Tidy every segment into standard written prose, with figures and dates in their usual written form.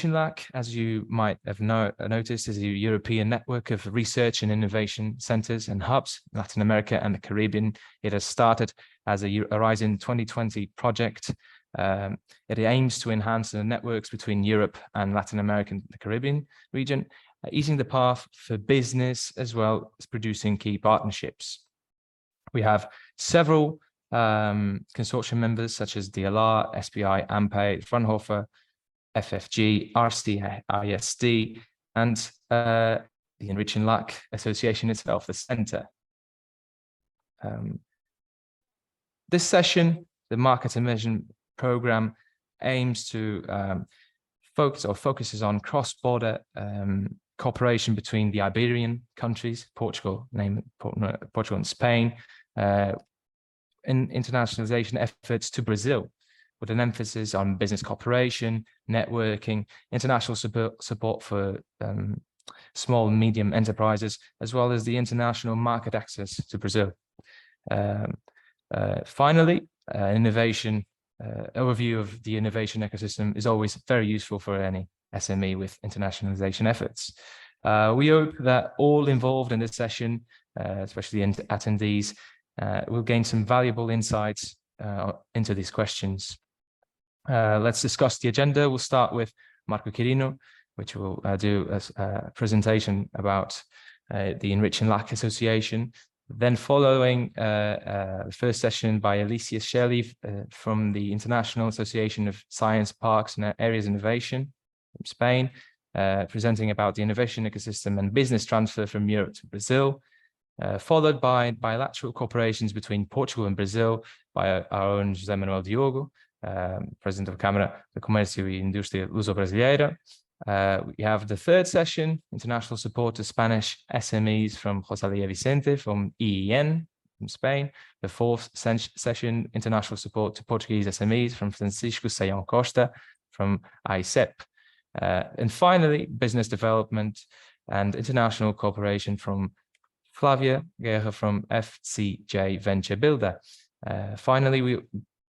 ENRICH LAC, as you might have noticed, is a European network of research and innovation centers and hubs in Latin America and the Caribbean. It has started as a Horizon 2020 project. It aims to enhance the networks between Europe and Latin America and the Caribbean region, easing the path for business as well as producing key partnerships. We have several consortium members such as DLR, SPI, AMPE, Fraunhofer, FFG, RC, ISD, and the ENRICH LAC Association itself, the center. This session, the Market Immersion Programme, aims to focuses on cross-border cooperation between the Iberian countries, Portugal and Spain, in internationalization efforts to Brazil, with an emphasis on business cooperation, networking, international support for small and medium enterprises, as well as the international market access to Brazil. Finally, innovation overview of the innovation ecosystem is always very useful for any SME with internationalization efforts. We hope that all involved in this session, especially the attendees, will gain some valuable insights into these questions. Let's discuss the agenda. We'll start with Marco Quirino, which will do a presentation about the ENRICH LAC Association. Then following the first session by Alicia Shelley from the International Association of Science, Parks and Areas Innovation from Spain, presenting about the innovation ecosystem and business transfer from Europe to Brazil, followed by bilateral cooperations between Portugal and Brazil by our own José Manuel Diogo, President of Câmara de Comércio e Indústria Luso-Brasileira. We have the third session, international support to Spanish SMEs from Rosalía Vicente from EEN from Spain. The fourth session, international support to Portuguese SMEs from Francisco Saião Costa from AICEP. And finally, business development and international cooperation from Flavia Guerra from FCJ Venture Builder. Finally,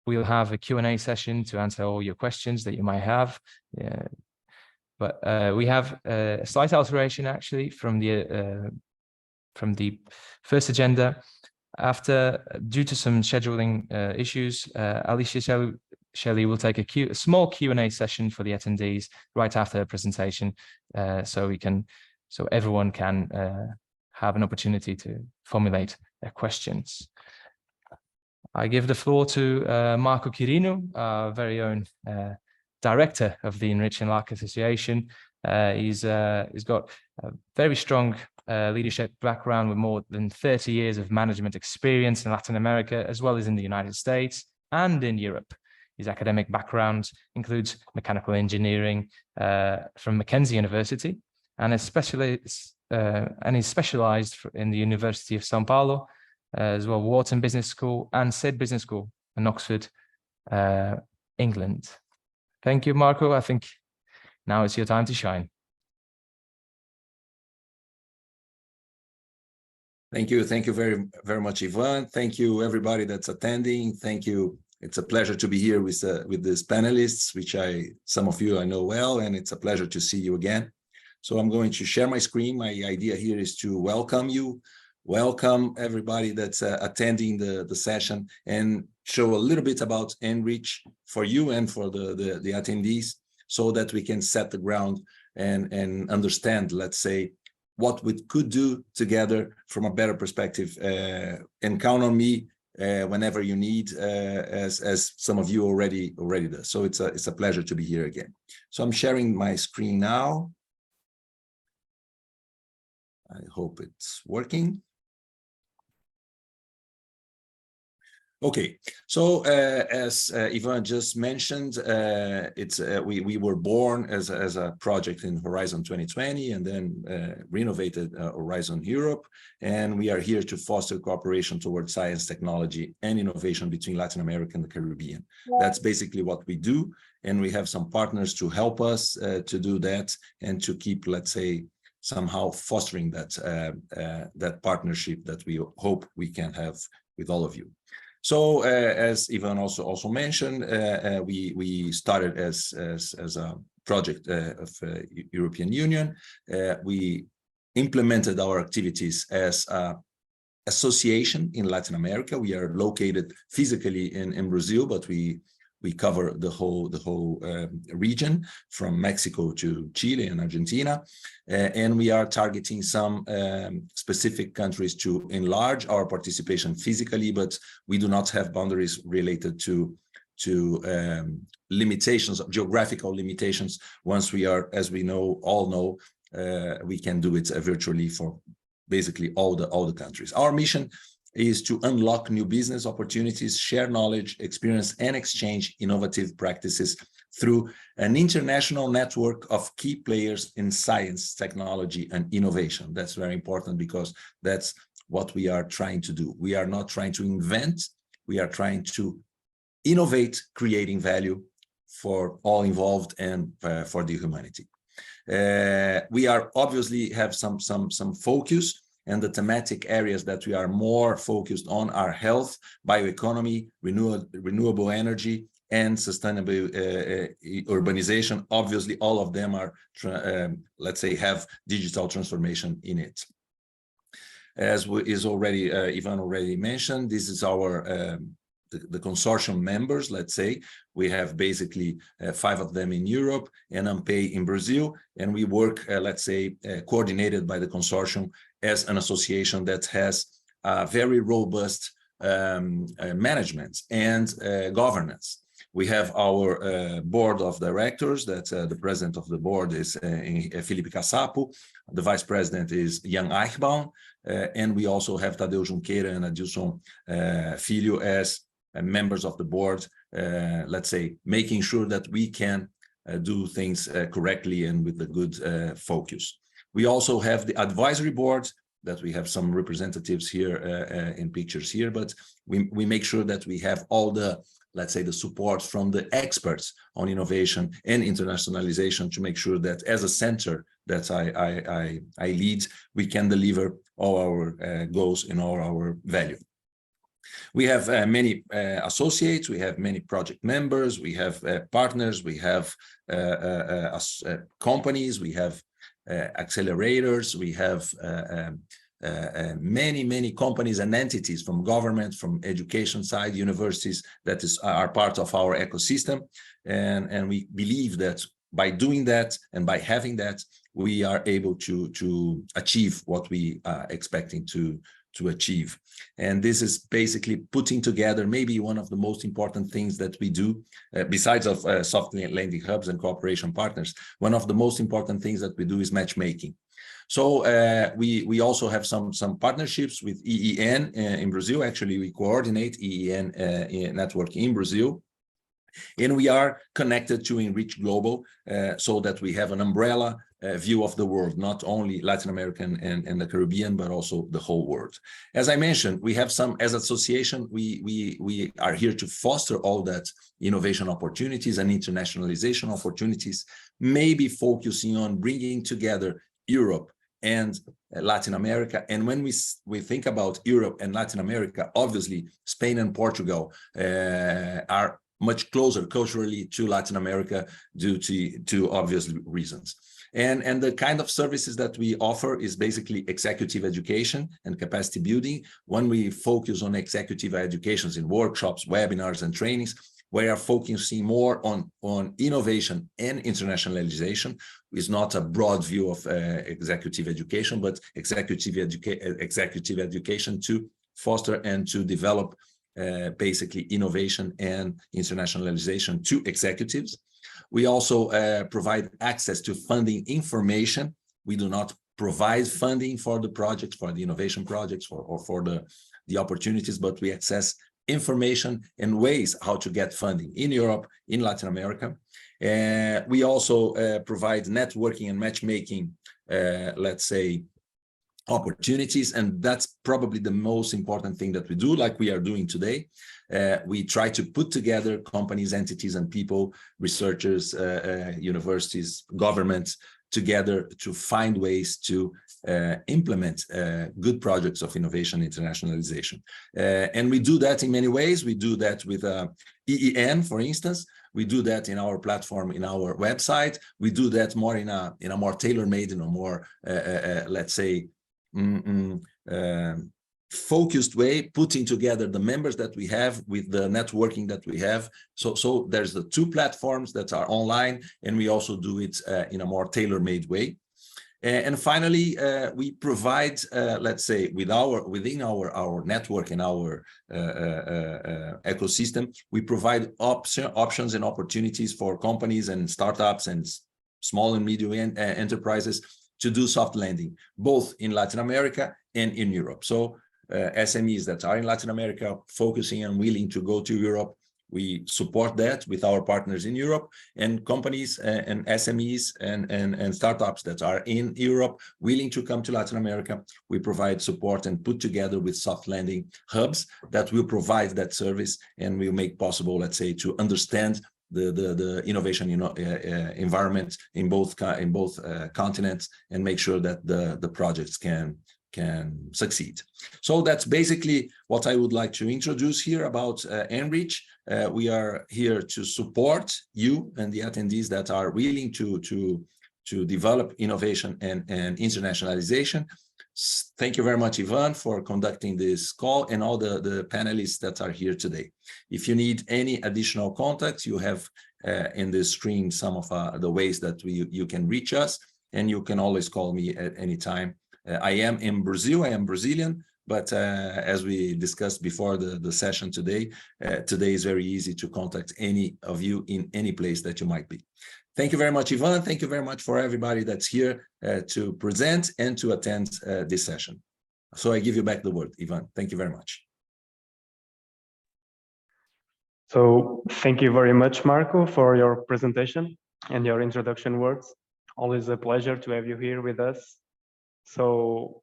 we'll have a Q&A session to answer all your questions that you might have. But we have a slight alteration actually from the first agenda. Due to some scheduling issues, Alicia Shelley will take a small Q&A session for the attendees right after her presentation, so everyone can have an opportunity to formulate their questions. I give the floor to Marco Quirino, our very own director of the ENRICH LAC Association. He's got a very strong leadership background with more than 30 years of management experience in Latin America, as well as in the United States and in Europe. His academic background includes mechanical engineering from Mackenzie University, and he's specialized in the University of São Paulo, as well Wharton Business School and SED Business School in Oxford, England. Thank you, Marco. I think now it's your time to shine. Thank you. Thank you very, very much, Ivan. Thank you, everybody that's attending. Thank you. It's a pleasure to be here with these panelists, which some of you I know well, and it's a pleasure to see you again. So I'm going to share my screen. My idea here is to welcome you, welcome everybody that's attending the session, and show a little bit about ENRICH for you and for the attendees, so that we can set the ground and understand, let's say, what we could do together from a better perspective, and count on me whenever you need, as some of you already do. So it's a pleasure to be here again. So I'm sharing my screen now. I hope it's working. Okay, so as Ivan just mentioned, we were born as a project in Horizon 2020, and then renovated Horizon Europe, and we are here to foster cooperation towards science, technology, and innovation between Latin America and the Caribbean. That's basically what we do, and we have some partners to help us to do that and to keep, let's say, somehow fostering that partnership that we hope we can have with all of you. So as Ivan also mentioned, we started as project of European Union. We implemented our activities as an association in Latin America. We are located physically in Brazil, but we cover the whole region from Mexico to Chile and Argentina, and we are targeting some specific countries to enlarge our participation physically, but we do not have boundaries related to limitations, geographical limitations. Once we are, as we all know, we can do it virtually for basically all the countries. Our mission is to unlock new business opportunities, share knowledge, experience, and exchange innovative practices through an international network of key players in science, technology, and innovation. That's very important because that's what we are trying to do. We are not trying to invent, we are trying to innovate, creating value for all involved and for the humanity. We are obviously have some focus, and the thematic areas that we are more focused on are health, bioeconomy, renewable energy, and sustainable urbanization. Obviously, all of them are, let's say, have digital transformation in it. As Ivan already mentioned, this is our the consortium members. Let's say we have basically 5 of them in Europe and AMPEI in Brazil, and we work, let's say, coordinated by the consortium as an association that has very robust management and governance. We have our board of directors, that the president of the board is Felipe Cassapo, the vice president is Jan Eichbaum, and we also have Tadeu Junqueira and Adilson Filho as members of the board, let's say, making sure that we can do things correctly and with a good focus. We also have the advisory board, that we have some representatives here in pictures here, but we make sure that we have all the, let's say, the support from the experts on innovation and internationalization to make sure that as a center that I lead, we can deliver all our goals and all our value. We have many associates, we have many project members, we have partners, we have companies, we have accelerators, we have many companies and entities from government, from education side, universities that are part of our ecosystem, and we believe that by doing that and by having that, we are able to achieve what we are expecting to achieve. And this is basically putting together maybe one of the most important things that we do, besides of soft lending hubs and cooperation partners. One of the most important things that we do is matchmaking. So we also have some partnerships with EEN in Brazil. Actually, we coordinate EEN network in Brazil, and we are connected to ENRICH Global, so that we have an umbrella view of the world, not only Latin American and the Caribbean, but also the whole world. As I mentioned, we have some, as association, we are here to foster all that innovation opportunities and internationalization opportunities, maybe focusing on bringing together Europe and Latin America. And when we think about Europe and Latin America, obviously Spain and Portugal are much closer culturally to Latin America due to obvious reasons. And the kind of services that we offer is basically executive education and capacity building. When we focus on executive educations in workshops, webinars, and trainings, we are focusing more on innovation and internationalization. Is not a broad view of executive education, but executive education to foster and to develop basically innovation and internationalization to executives. We also provide access to funding information. We do not provide funding for the projects, for the innovation projects, or for the opportunities, but we access information and ways how to get funding in Europe, in Latin America. We also provide networking and matchmaking, let's say, opportunities, and that's probably the most important thing that we do, like we are doing today. We try to put together companies, entities, and people, researchers, universities, governments, together to find ways to implement good projects of innovation internationalization. And we do that in many ways. We do that with EEN, for instance. We do that in our platform, in our website. We do that more in a more tailor-made, in a more, let's say, focused way, putting together the members that we have with the networking that we have. So there's the two platforms that are online, and we also do it in a more tailor-made way. And finally, we provide, let's say, within our network and our ecosystem, we provide options and opportunities for companies and startups and small and medium enterprises to do soft lending, both in Latin America and in Europe. So SMEs that are in Latin America focusing and willing to go to Europe, we support that with our partners in Europe, and companies and SMEs and startups that are in Europe willing to come to Latin America, we provide support and put together with soft lending hubs that will provide that service and will make possible, let's say, to understand the innovation environment in both continents and make sure that the projects can succeed. So that's basically what I would like to introduce here about ENRICH. We are here to support you and the attendees that are willing to develop innovation and internationalization. Thank you very much, Ivan, for conducting this call, and all the panelists that are here today. If you need any additional contacts, you have in the screen some of the ways that you can reach us, and you can always call me at any time. I am in Brazil, I am Brazilian, but as we discussed before the session today, today is very easy to contact any of you in any place that you might be. Thank you very much, Ivan. Thank you very much for everybody that's here to present and to attend this session. So I give you back the word, Ivan. Thank you very much. So thank you very much, Marco, for your presentation and your introduction words. Always a pleasure to have you here with us. So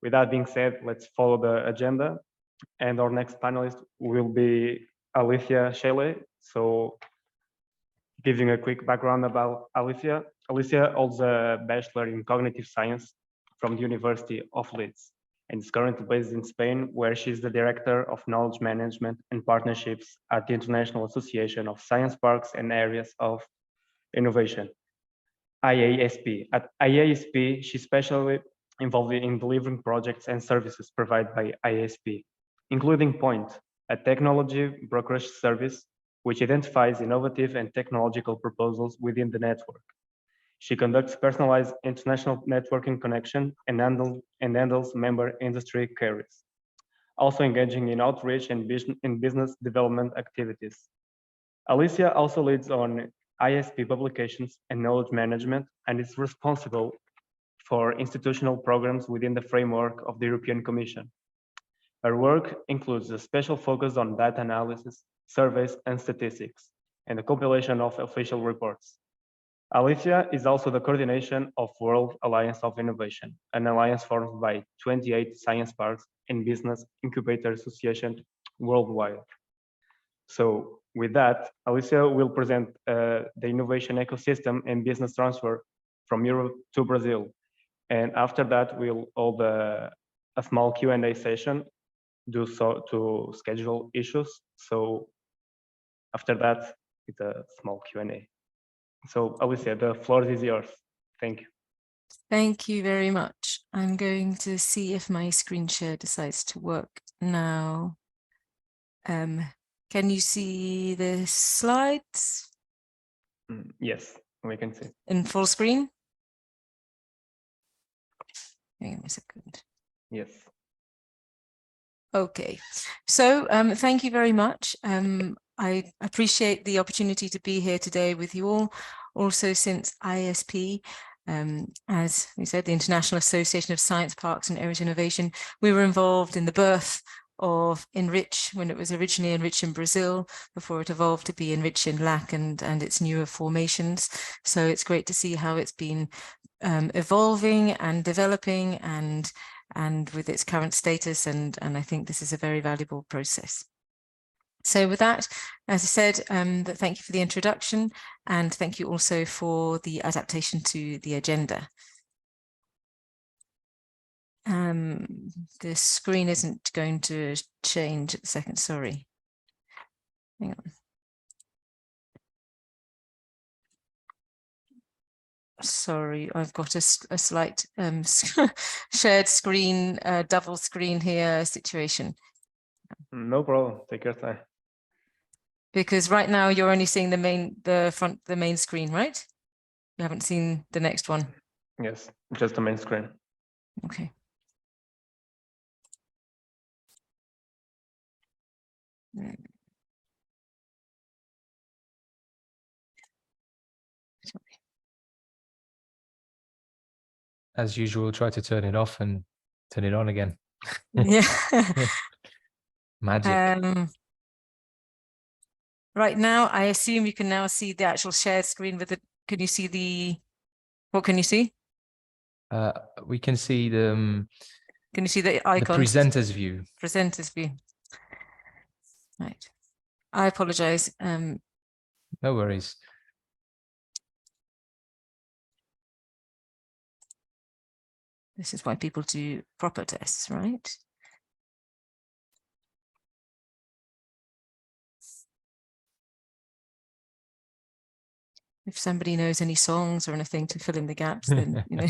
with that being said, let's follow the agenda. And our next panelist will be Alicia Shelley. So giving a quick background about Alicia. Alicia holds a Bachelor in Cognitive Science from the University of Leeds and is currently based in Spain, where she's the Director of Knowledge Management and Partnerships at the International Association of Science Parks and Areas of Innovation, IASP. At IASP, she's specially involved in delivering projects and services provided by IASP, including Point, a technology brokerage service which identifies innovative and technological proposals within the network. She conducts personalized international networking connection and handles member industry queries, also engaging in outreach and business development activities. Alicia also leads on IASP publications and knowledge management and is responsible for institutional programs within the framework of the European Commission. Her work includes a special focus on data analysis, surveys, and statistics, and the compilation of official reports. Alicia is also the coordination of World Alliance of Innovation, an alliance formed by 28 science parks and business incubator associations worldwide. So with that, Alicia will present the innovation ecosystem and business transfer from Europe to Brazil. And after that, we'll hold a small Q&A session to schedule issues. So after that, it's a small Q&A. So Alicia, the floor is yours. Thank you. Thank you very much. I'm going to see if my screen share decides to work now. Can you see the slides? Yes, we can see. In full screen? Hang on a second. Yes. Okay, so thank you very much. I appreciate the opportunity to be here today with you all. Also, since IASP, as we said, the International Association of Science Parks and Areas of Innovation, we were involved in the birth of ENRICH when it was originally ENRICH in Brazil, before it evolved to be ENRICH in LAC and its newer formations. So it's great to see how it's been evolving and developing and with its current status, and I think this is a very valuable process. So with that, as I said, thank you for the introduction, and thank you also for the adaptation to the agenda. The screen isn't going to change at the second, sorry. Hang on. Sorry, I've got a slight shared screen, double screen here situation. No problem. Take your time. Because right now you're only seeing the main screen, right? You haven't seen the next one. Yes, just the main screen. Okay. As usual, try to turn it off and turn it on again. Yeah. Magic. Right now, I assume you can now see the actual shared screen with it. Can you see what can you see? We can see the Can you see the icon? The presenter's view. Presenter's view. Right. I apologize. No worries. This is why people do proper tests, right? If somebody knows any songs or anything to fill in the gaps, then, you know.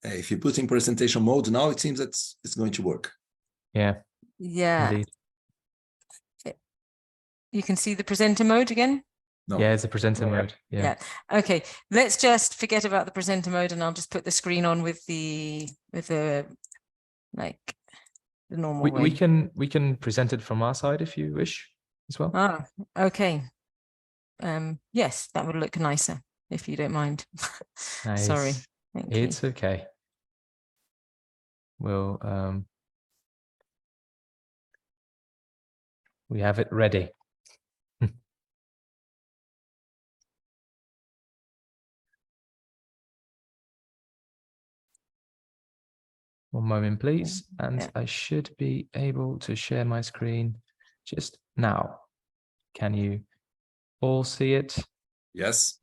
If you put in presentation mode now, it seems that it's going to work. Yeah. Yeah. Indeed. You can see the presenter mode again? No. Yeah, it's a presenter mode. Yeah. Okay, let's just forget about the presenter mode and I'll just put the screen on with the like the normal way. We can present it from our side if you wish as well. Ah, okay. Yes, that would look nicer if you don't mind. Nice. Sorry. Thank you. It's okay. We'll we have it ready. One moment, please. And I should be able to share my screen just now. Can you all see it? Yes.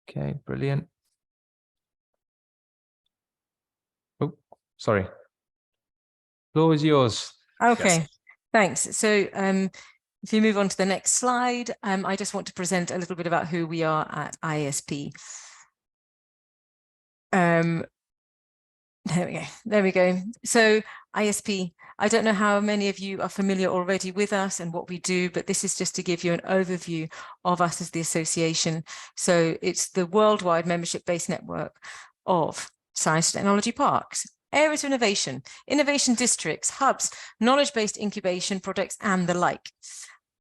Okay, brilliant. Oh, sorry. Floor is yours. Okay, Yes. thanks. So if you move on to the next slide, I just want to present a little bit about who we are at IASP. There we go. So IASP, I don't know how many of you are familiar already with us and what we do, but this is just to give you an overview of us as the association. So it's the worldwide membership-based network of science and technology parks, areas of innovation, innovation districts, hubs, knowledge-based incubation projects, and the like.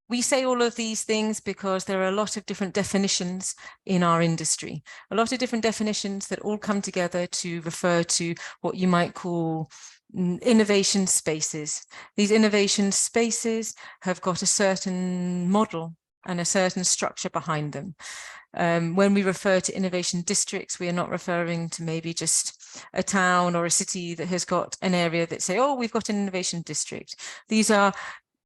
We say all of these things because there are a lot of different definitions in our industry, a lot of different definitions that all come together to refer to what you might call innovation spaces. These innovation spaces have got a certain model and a certain structure behind them. When we refer to innovation districts, we are not referring to maybe just a town or a city that has got an area that say, oh, we've got an innovation district. These are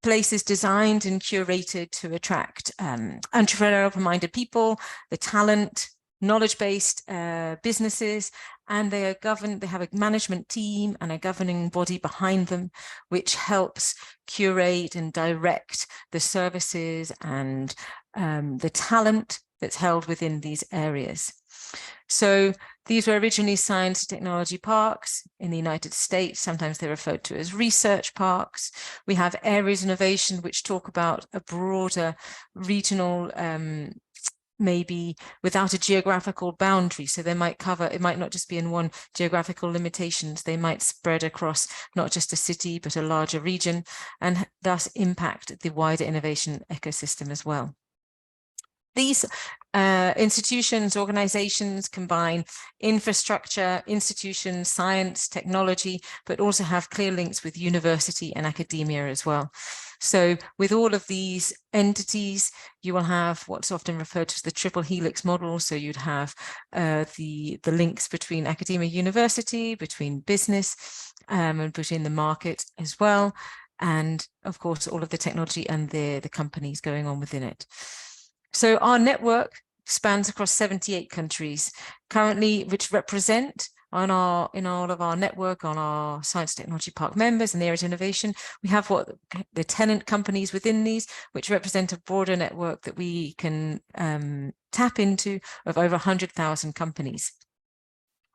places designed and curated to attract entrepreneurial-minded people, the talent, knowledge-based businesses, and they are governed. They have a management team and a governing body behind them, which helps curate and direct the services and the talent that's held within these areas. So these were originally science and technology parks in the United States. Sometimes they're referred to as research parks. We have areas of innovation which talk about a broader regional, maybe without a geographical boundary. So they might cover, it might not just be in one geographical limitations. They might spread across not just a city, but a larger region, and thus impact the wider innovation ecosystem as well. These institutions, organizations combine infrastructure, institutions, science, technology, but also have clear links with university and academia as well. So with all of these entities, you will have what's often referred to as the triple helix model. So you'd have the links between academia, university, between business, and between the market as well. and of course, all of the technology and the companies going on within it. So our network spans across 78 countries currently, which represent in all of our network, on our Science Technology Park members and the areas of innovation, we have what the tenant companies within these, which represent a broader network that we can tap into of over 100,000 companies.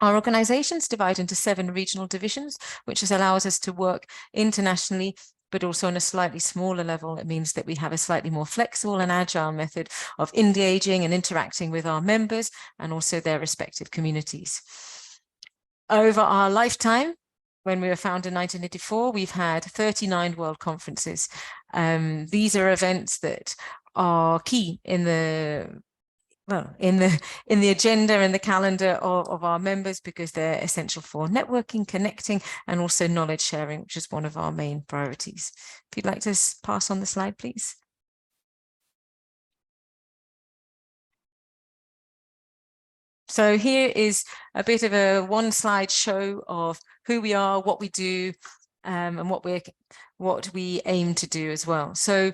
Our organizations divide into 7 regional divisions, which allows us to work internationally, but also on a slightly smaller level. It means that we have a slightly more flexible and agile method of engaging and interacting with our members and also their respective communities. Over our lifetime, when we were founded in 1984, we've had 39 world conferences. These are events that are key in the agenda and the calendar of our members, because they're essential for networking, connecting, and also knowledge sharing, which is one of our main priorities. If you'd like to pass on the slide, please. So here is a bit of a one-slide show of who we are, what we do, and what we aim to do as well. So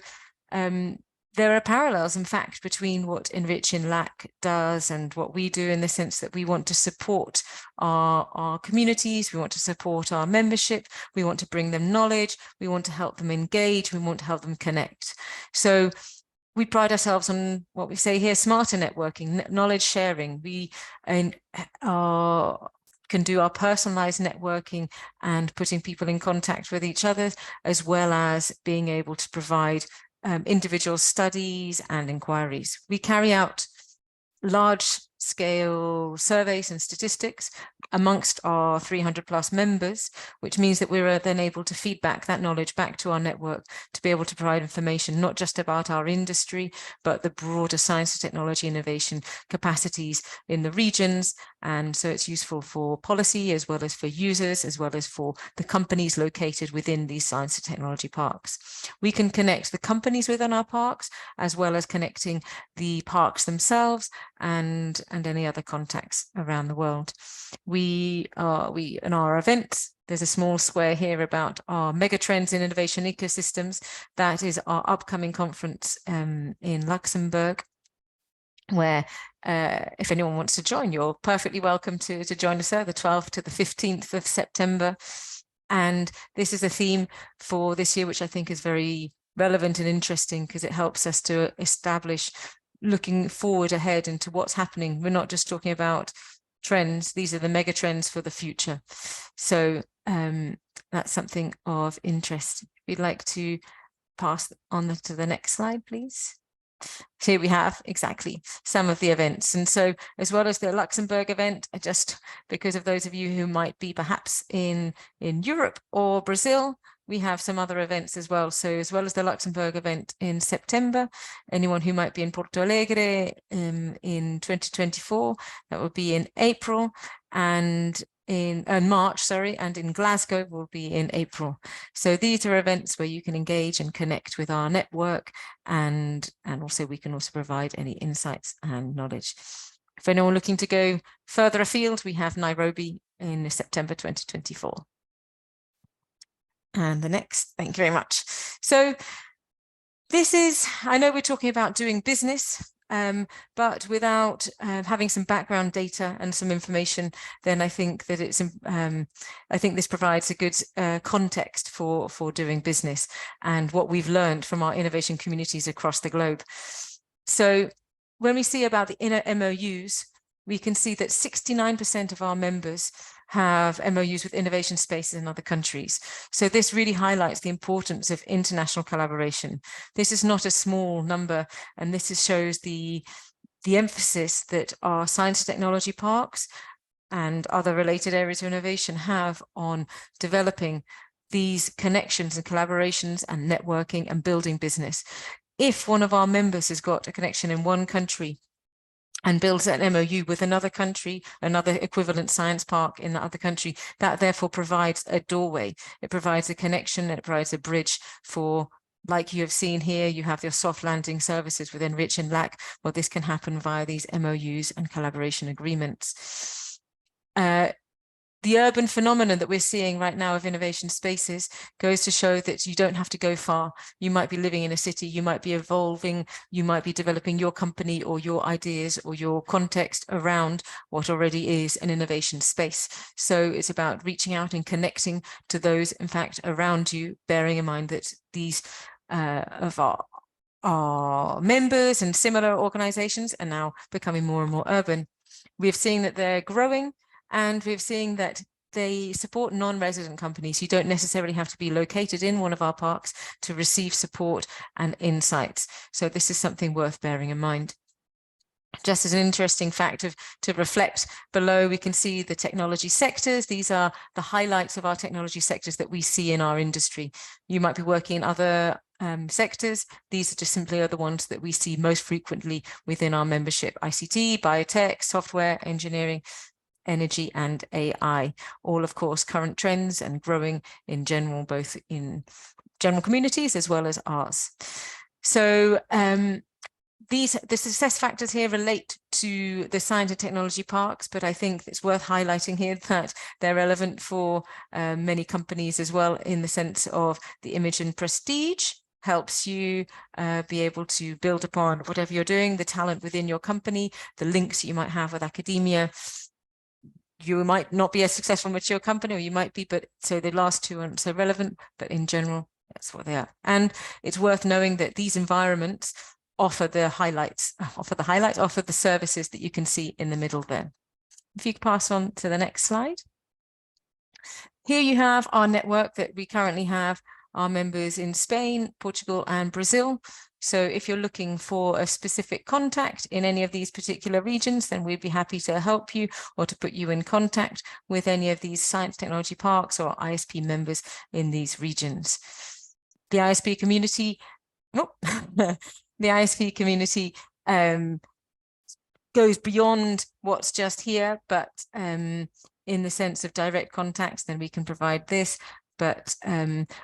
there are parallels, in fact, between what ENRICH in LAC does and what we do, in the sense that we want to support our communities, we want to support our membership, we want to bring them knowledge, we want to help them engage, we want to help them connect. So we pride ourselves on what we say here, smarter networking, knowledge sharing. We can do our personalized networking and putting people in contact with each other, as well as being able to provide individual studies and inquiries. We carry out large-scale surveys and statistics amongst our 300+ members, which means that we're then able to feed back that knowledge back to our network to be able to provide information not just about our industry, but the broader science and technology innovation capacities in the regions. And so it's useful for policy, as well as for users, as well as for the companies located within these science and technology parks. We can connect the companies within our parks, as well as connecting the parks themselves and any other contacts around the world. We in our events, there's a small square here about our megatrends in innovation ecosystems. That is our upcoming conference in Luxembourg, where if anyone wants to join, you're perfectly welcome to join us there, the 12th to the 15th of September. And this is a theme for this year, which I think is very relevant and interesting, because it helps us to establish looking forward ahead into what's happening. We're not just talking about trends, these are the mega trends for the future. So that's something of interest. We'd like to pass on to the next slide, please. Here we have exactly some of the events. And so, as well as the Luxembourg event, just because of those of you who might be perhaps in Europe or Brazil, we have some other events as well. So as well as the Luxembourg event in September, anyone who might be in Porto Alegre in 2024, that will be in April, and in March, sorry, and in Glasgow will be in April. So these are events where you can engage and connect with our network, and also we can also provide any insights and knowledge. For anyone looking to go further afield, we have Nairobi in September 2024. And the next, thank you very much. So this is, I know we're talking about doing business, but without having some background data and some information, then I think that it's, I think this provides a good context for doing business and what we've learned from our innovation communities across the globe. So when we see about the inner MOUs, we can see that 69% of our members have MOUs with innovation spaces in other countries. So this really highlights the importance of international collaboration. This is not a small number, and this shows the emphasis that our science and technology parks and other related areas of innovation have on developing these connections and collaborations and networking and building business. If one of our members has got a connection in one country and builds an MOU with another country, another equivalent science park in the other country, that therefore provides a doorway. It provides a connection, it provides a bridge for, like you have seen here, you have your soft landing services with ENRICH and LAC. Well, this can happen via these MOUs and collaboration agreements. The urban phenomenon that we're seeing right now of innovation spaces goes to show that you don't have to go far. You might be living in a city, you might be evolving, you might be developing your company or your ideas or your context around what already is an innovation space. So it's about reaching out and connecting to those, in fact, around you, bearing in mind that these of our members and similar organizations are now becoming more and more urban. We've seen that they're growing, and we've seen that they support non-resident companies. You don't necessarily have to be located in one of our parks to receive support and insights. So this is something worth bearing in mind. Just as an interesting fact to reflect below, we can see the technology sectors. These are the highlights of our technology sectors that we see in our industry. You might be working in other sectors. These are just simply the ones that we see most frequently within our membership: ICT, biotech, software, engineering, energy, and AI. All, of course, current trends and growing in general, both in general communities as well as ours. So the success factors here relate to the science and technology parks, but I think it's worth highlighting here that they're relevant for many companies as well, in the sense of the image and prestige helps you be able to build upon whatever you're doing, the talent within your company, the links that you might have with academia. You might not be a successful mature company, or you might be, but so the last two aren't so relevant, but in general, that's what they are. And it's worth knowing that these environments offer the highlights, offer the services that you can see in the middle there. If you could pass on to the next slide. Here you have our network that we currently have, our members in Spain, Portugal, and Brazil. So if you're looking for a specific contact in any of these particular regions, then we'd be happy to help you or to put you in contact with any of these science technology parks or ISP members in these regions. The ISP community, the ISP community goes beyond what's just here, but in the sense of direct contacts, then we can provide this. But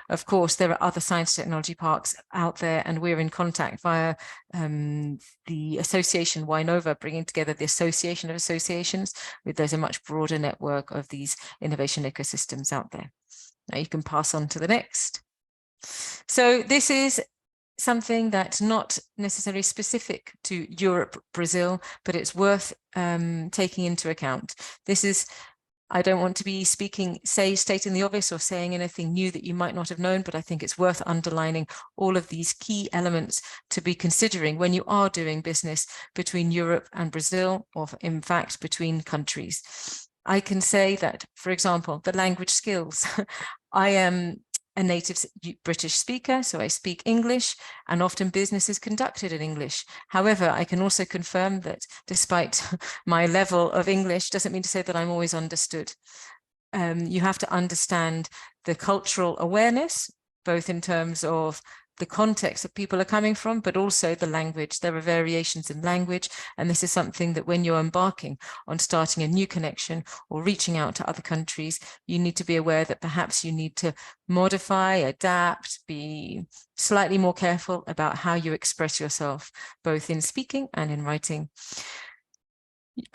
of course, there are other science technology parks out there, and we're in contact via the association Winova, bringing together the association of associations. There's a much broader network of these innovation ecosystems out there. Now you can pass on to the next. So this is something that's not necessarily specific to Europe, Brazil, but it's worth taking into account. This is, I don't want to be stating the obvious or saying anything new that you might not have known, but I think it's worth underlining all of these key elements to be considering when you are doing business between Europe and Brazil, or in fact, between countries. I can say that, for example, the language skills. I am a native British speaker, so I speak English, and often business is conducted in English. However, I can also confirm that despite my level of English, doesn't mean to say that I'm always understood. You have to understand the cultural awareness, both in terms of the context that people are coming from, but also the language. There are variations in language, and this is something that when you're embarking on starting a new connection or reaching out to other countries, you need to be aware that perhaps you need to modify, adapt, be slightly more careful about how you express yourself, both in speaking and in writing.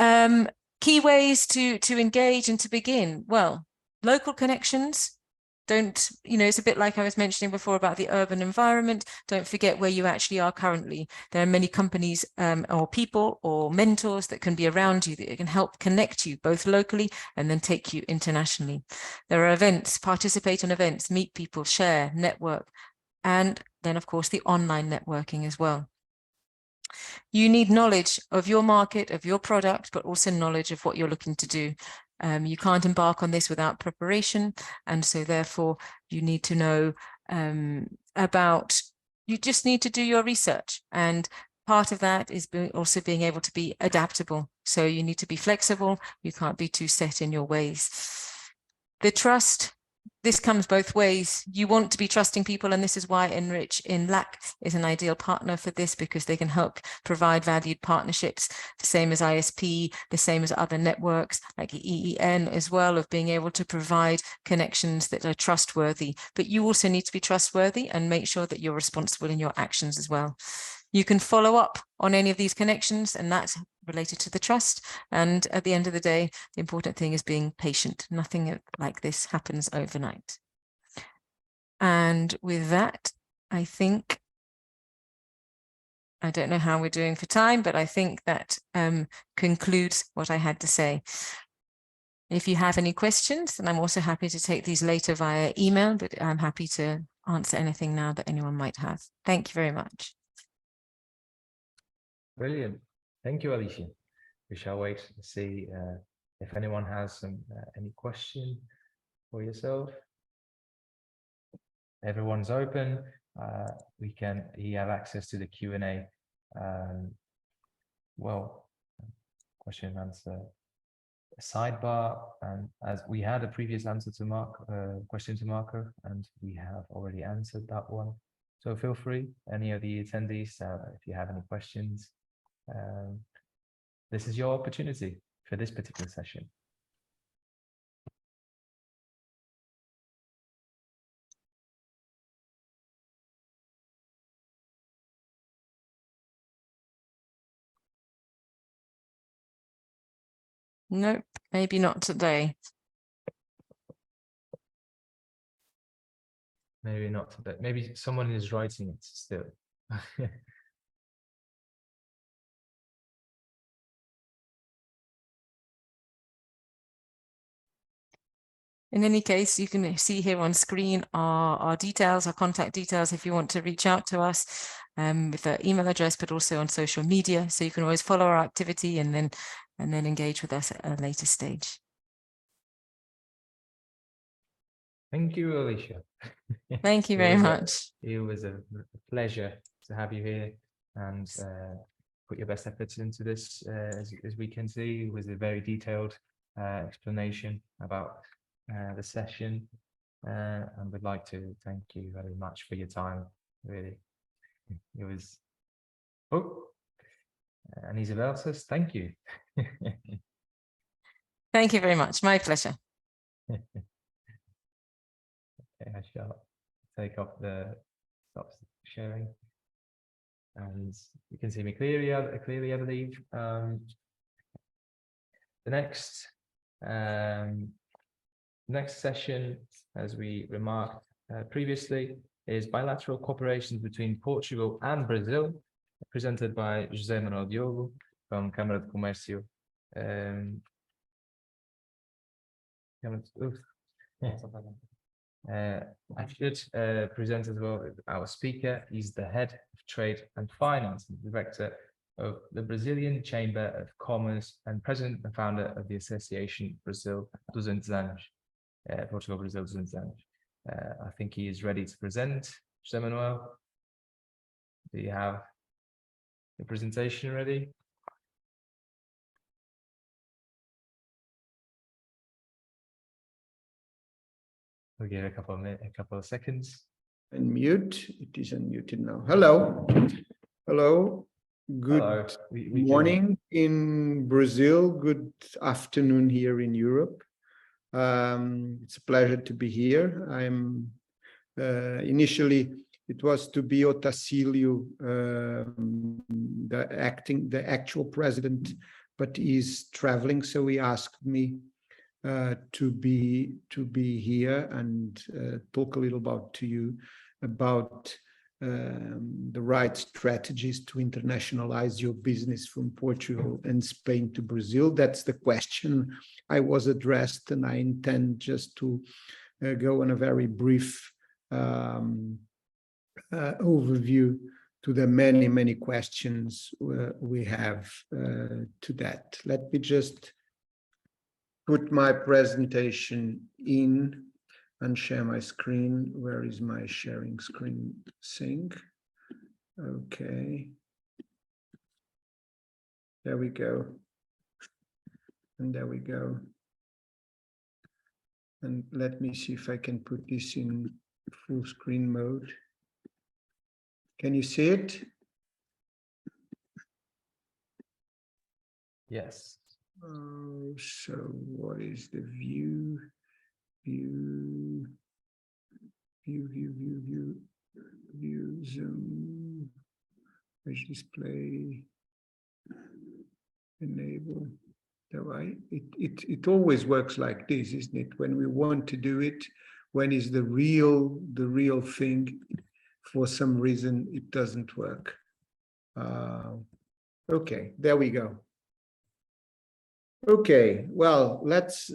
Key ways to engage and to begin. Well, local connections. Don't, it's a bit like I was mentioning before about the urban environment. Don't forget where you actually are currently. There are many companies or people or mentors that can be around you that can help connect you both locally and then take you internationally. There are events, participate in events, meet people, share, network, and then of course the online networking as well. You need knowledge of your market, of your product, but also knowledge of what you're looking to do. You can't embark on this without preparation, and so therefore you need to know you just need to do your research, and part of that is also being able to be adaptable. So you need to be flexible, you can't be too set in your ways. The trust, this comes both ways. You want to be trusting people, and this is why ENRICH in LAC is an ideal partner for this, because they can help provide valued partnerships, the same as ISP, the same as other networks like EEN as well, of being able to provide connections that are trustworthy. But you also need to be trustworthy and make sure that you're responsible in your actions as well. You can follow up on any of these connections, and that's related to the trust. And at the end of the day, the important thing is being patient. Nothing like this happens overnight. And with that, I think, I don't know how we're doing for time, but I think that concludes what I had to say. If you have any questions, then I'm also happy to take these later via email, but I'm happy to answer anything now that anyone might have. Thank you very much. Brilliant. Thank you, Alicia. We shall wait to see if anyone has any question for yourself. Everyone's open. You have access to the Q&A. Question and answer sidebar, and as we had a previous answer to question to Marco, and we have already answered that one. So feel free, any of the attendees, if you have any questions. This is your opportunity for this particular session. Nope, maybe not today. Maybe not today. Maybe someone is writing it still. In any case, you can see here on screen our details, our contact details, if you want to reach out to us with our email address, but also on social media. So you can always follow our activity and then engage with us at a later stage. Thank you, Alicia. Thank you very much. It was a pleasure to have you here and put your best efforts into this. As we can see, it was a very detailed explanation about the session, and we'd like to thank you very much for your time. Really, it was. Oh, and Isabel says thank you. Thank you very much. My pleasure. Okay, I shall take off the stop sharing, and you can see me clearly. I believe. The next session, as we remarked previously, is bilateral cooperation between Portugal and Brazil, presented by José Manuel Diogo from Câmara de Comércio. I should present as well our speaker. He's the head of trade and finance, and director of the Brazilian Chamber of Commerce, and president and founder of the Association Brazil 200 anos. Portugal Brazil 200 anos. I think he is ready to present. José Manuel, do you have the presentation ready? We'll give it a couple of seconds. Unmute. It is unmuted now. Hello. Hello. Good morning in Brazil. Good afternoon here in Europe. It's a pleasure to be here. I'm initially it was to be Otacílio, the actual president, but he's traveling, so he asked me to be here and talk a little to you about the right strategies to internationalize your business from Portugal and Spain to Brazil. That's the question I was addressed, and I intend just to go on a very brief overview to the many questions we have to that. Let me just put my presentation in and share my screen. Where is my sharing screen sync? Okay. There we go. And there we go. And let me see if I can put this in full screen mode. Can you see it? Yes. So what is the view? View, Zoom, page display, enable. Right? It always works like this, isn't it? When we want to do it, when is the real thing, for some reason it doesn't work. Okay, there we go. Okay, well, let's.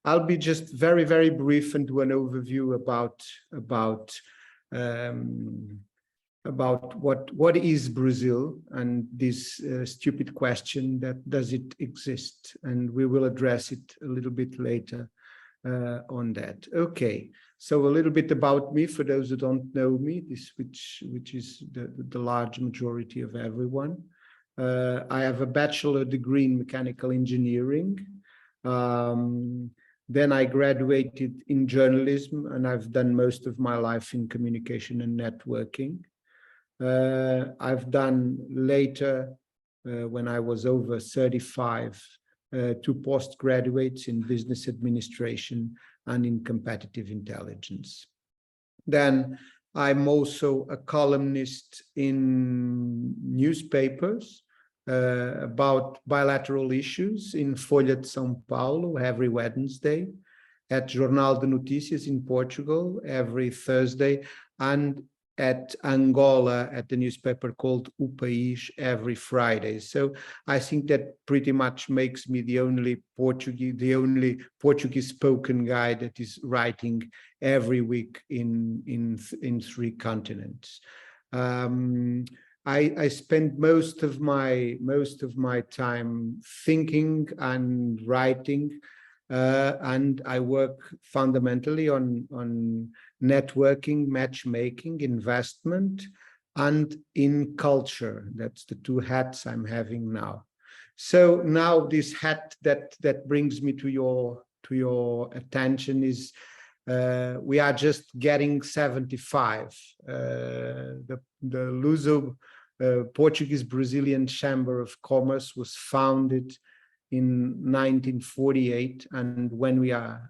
I'll be just very brief and do an overview about what is Brazil and this stupid question that does it exist, and we will address it a little bit later on that. Okay, so a little bit about me for those who don't know me, this which is the large majority of everyone. I have a bachelor degree in mechanical engineering. Then I graduated in journalism, and I've done most of my life in communication and networking. I've done later, when I was over 35, 2 postgraduates in business administration and in competitive intelligence. Then I'm also a columnist in newspapers about bilateral issues in Folha de São Paulo every Wednesday, at Jornal de Notícias in Portugal every Thursday, and at Angola at the newspaper called O País every Friday. So I think that pretty much makes me the only Portuguese spoken guy that is writing every week in 3 continents. I spend most of my time thinking and writing, and I work fundamentally on networking, matchmaking, investment, and in culture. That's the 2 hats I'm having now. So now this hat that brings me to your attention is we are just getting 75. The Luso Portuguese Brazilian Chamber of Commerce was founded in 1948, and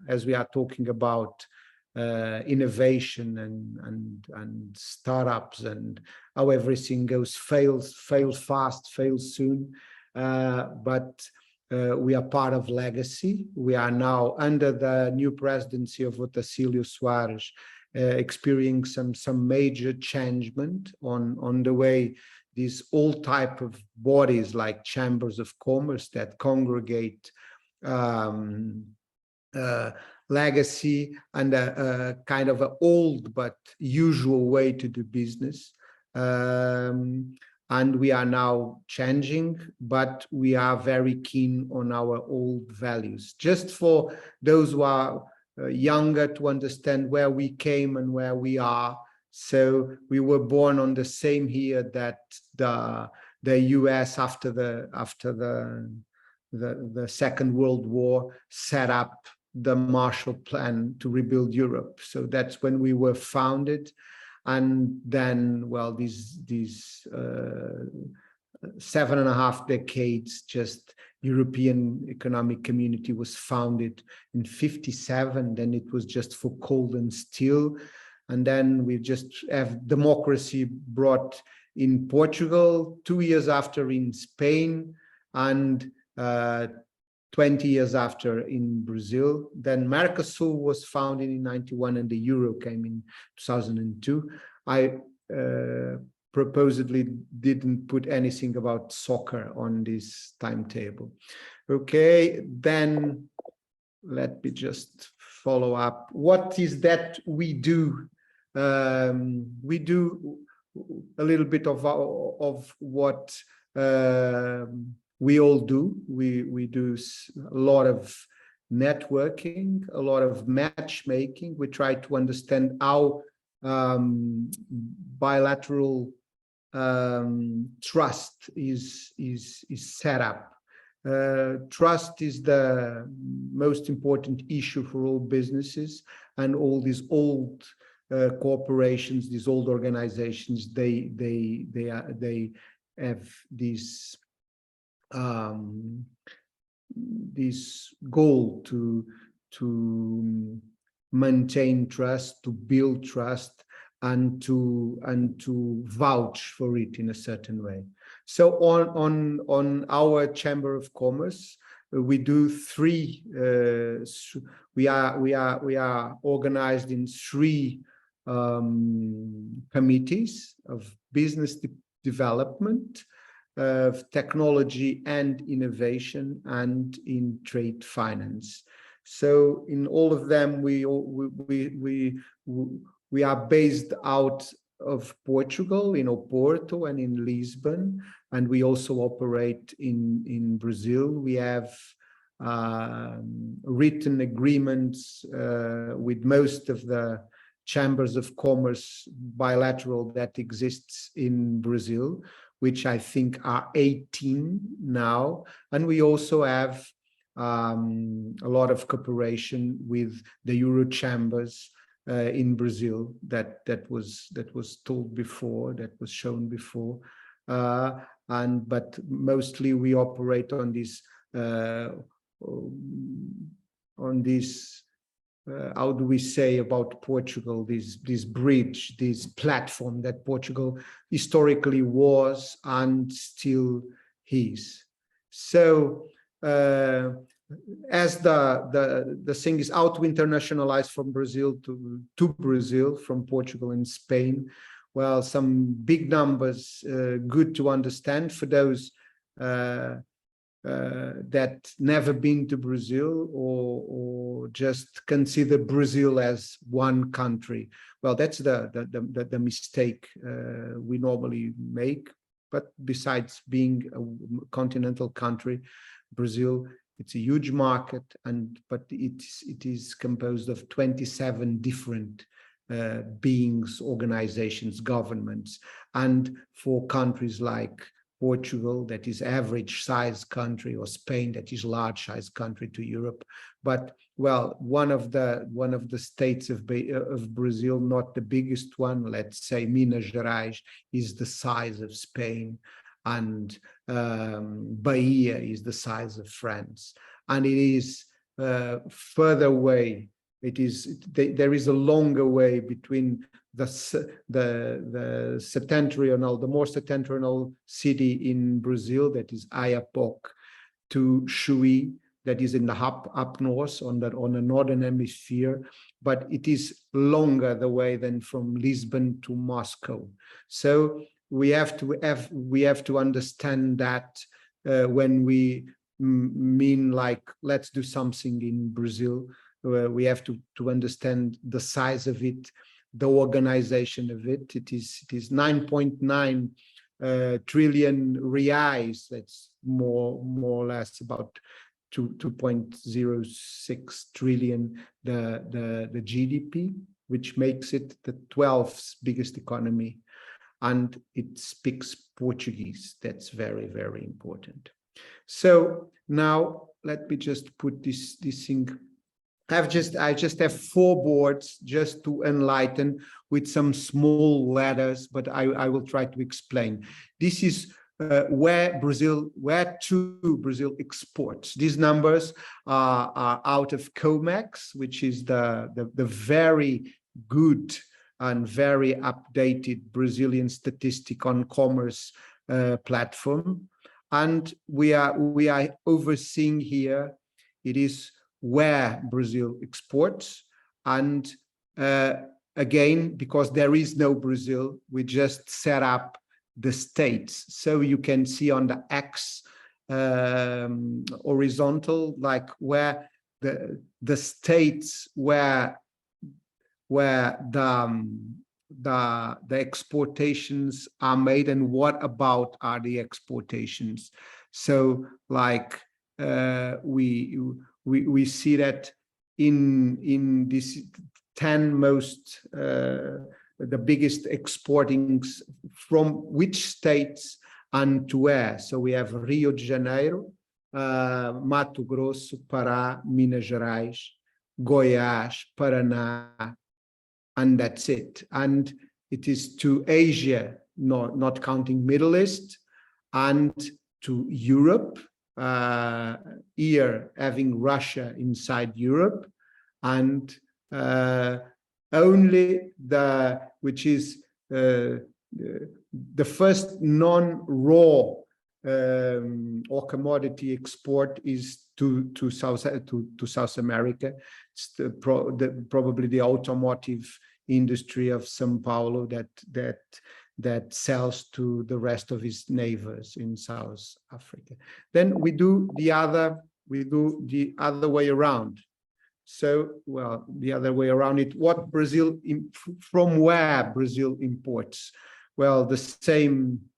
as we are talking about innovation and startups and how everything goes, fails fast, fails soon, but we are part of legacy. We are now under the new presidency of Otacílio Soares, experiencing some major changement on the way these old type of bodies like chambers of commerce that congregate legacy and a kind of an old but usual way to do business. And we are now changing, but we are very keen on our old values. Just for those who are younger to understand where we came and where we are. So we were born on the same year that the US after the Second World War set up the Marshall Plan to rebuild Europe. So that's when we were founded. And then, well, these 7.5 decades, just European Economic Community was founded in 1957. Then it was just for coal and steel. And then we just have democracy brought in Portugal, 2 years after in Spain, and 20 years after in Brazil. Then Mercosur was founded in 1991 and the euro came in 2002. I proposedly didn't put anything about soccer on this timetable. Okay, then let me just follow up. What is that we do? We do a little bit of what we all do. We do a lot of networking, a lot of matchmaking. We try to understand how bilateral trust is set up. Trust is the most important issue for all businesses, and all these old corporations, these old organizations, they have this goal to maintain trust, to build trust, and to vouch for it in a certain way. So on our Chamber of Commerce, we do three. We are organized in three committees of business development, of technology and innovation, and in trade finance. So in all of them, we are based out of Portugal, in Oporto and in Lisbon, and we also operate in Brazil. We have written agreements with most of the chambers of commerce bilateral that exists in Brazil, which I think are 18 now, and we also have a lot of cooperation with the Euro chambers in Brazil that was told before, that was shown before, but mostly we operate on this how do we say about Portugal, this bridge, this platform that Portugal historically was and still is. So as the thing is how to internationalize from Brazil to Brazil, from Portugal and Spain, well, some big numbers, good to understand for those that never been to Brazil or just consider Brazil as one country. Well, that's the mistake we normally make. But besides being a continental country, Brazil, it's a huge market, but it is composed of 27 different beings, organizations, governments, and for countries like Portugal, that is average size country, or Spain, that is large size country to Europe. But well, one of the states of Brazil, not the biggest one, let's say Minas Gerais, is the size of Spain, and Bahia is the size of France, and it is further away. There is a longer way between the septentrional, the more septentrional city in Brazil, that is Oiapoque, to Chuí, that is in the up north on the northern hemisphere, but it is longer the way than from Lisbon to Moscow. So we have to understand that when we mean like let's do something in Brazil, we have to understand the size of it, the organization of it. It is 9.9 trillion reais. That's more or less about 2.06 trillion the GDP, which makes it the 12th biggest economy, and it speaks Portuguese. That's very, very important. So now let me just put this thing. I just have 4 boards just to enlighten with some small letters, but I will try to explain. This is where to Brazil exports. These numbers are out of COMEX, which is the very good and very updated Brazilian statistic on commerce platform, and we are overseeing here. It is where Brazil exports, and again, because there is no Brazil, we just set up the states. So you can see on the X horizontal, like where the states where the exportations are made, and what about are the exportations. So like we see that in this 10 most the biggest exportings from which states and to where. So we have Rio de Janeiro, Mato Grosso, Pará, Minas Gerais, Goiás, Paraná, and that's it. And it is to Asia, not counting Middle East, and to Europe, here having Russia inside Europe, and only which is the first non-raw or commodity export is to South America. It's probably the automotive industry of São Paulo that sells to the rest of his neighbors in South Africa. Then we do the other way around. So, well, the other way around it, what Brazil, from where Brazil imports? Well, the same,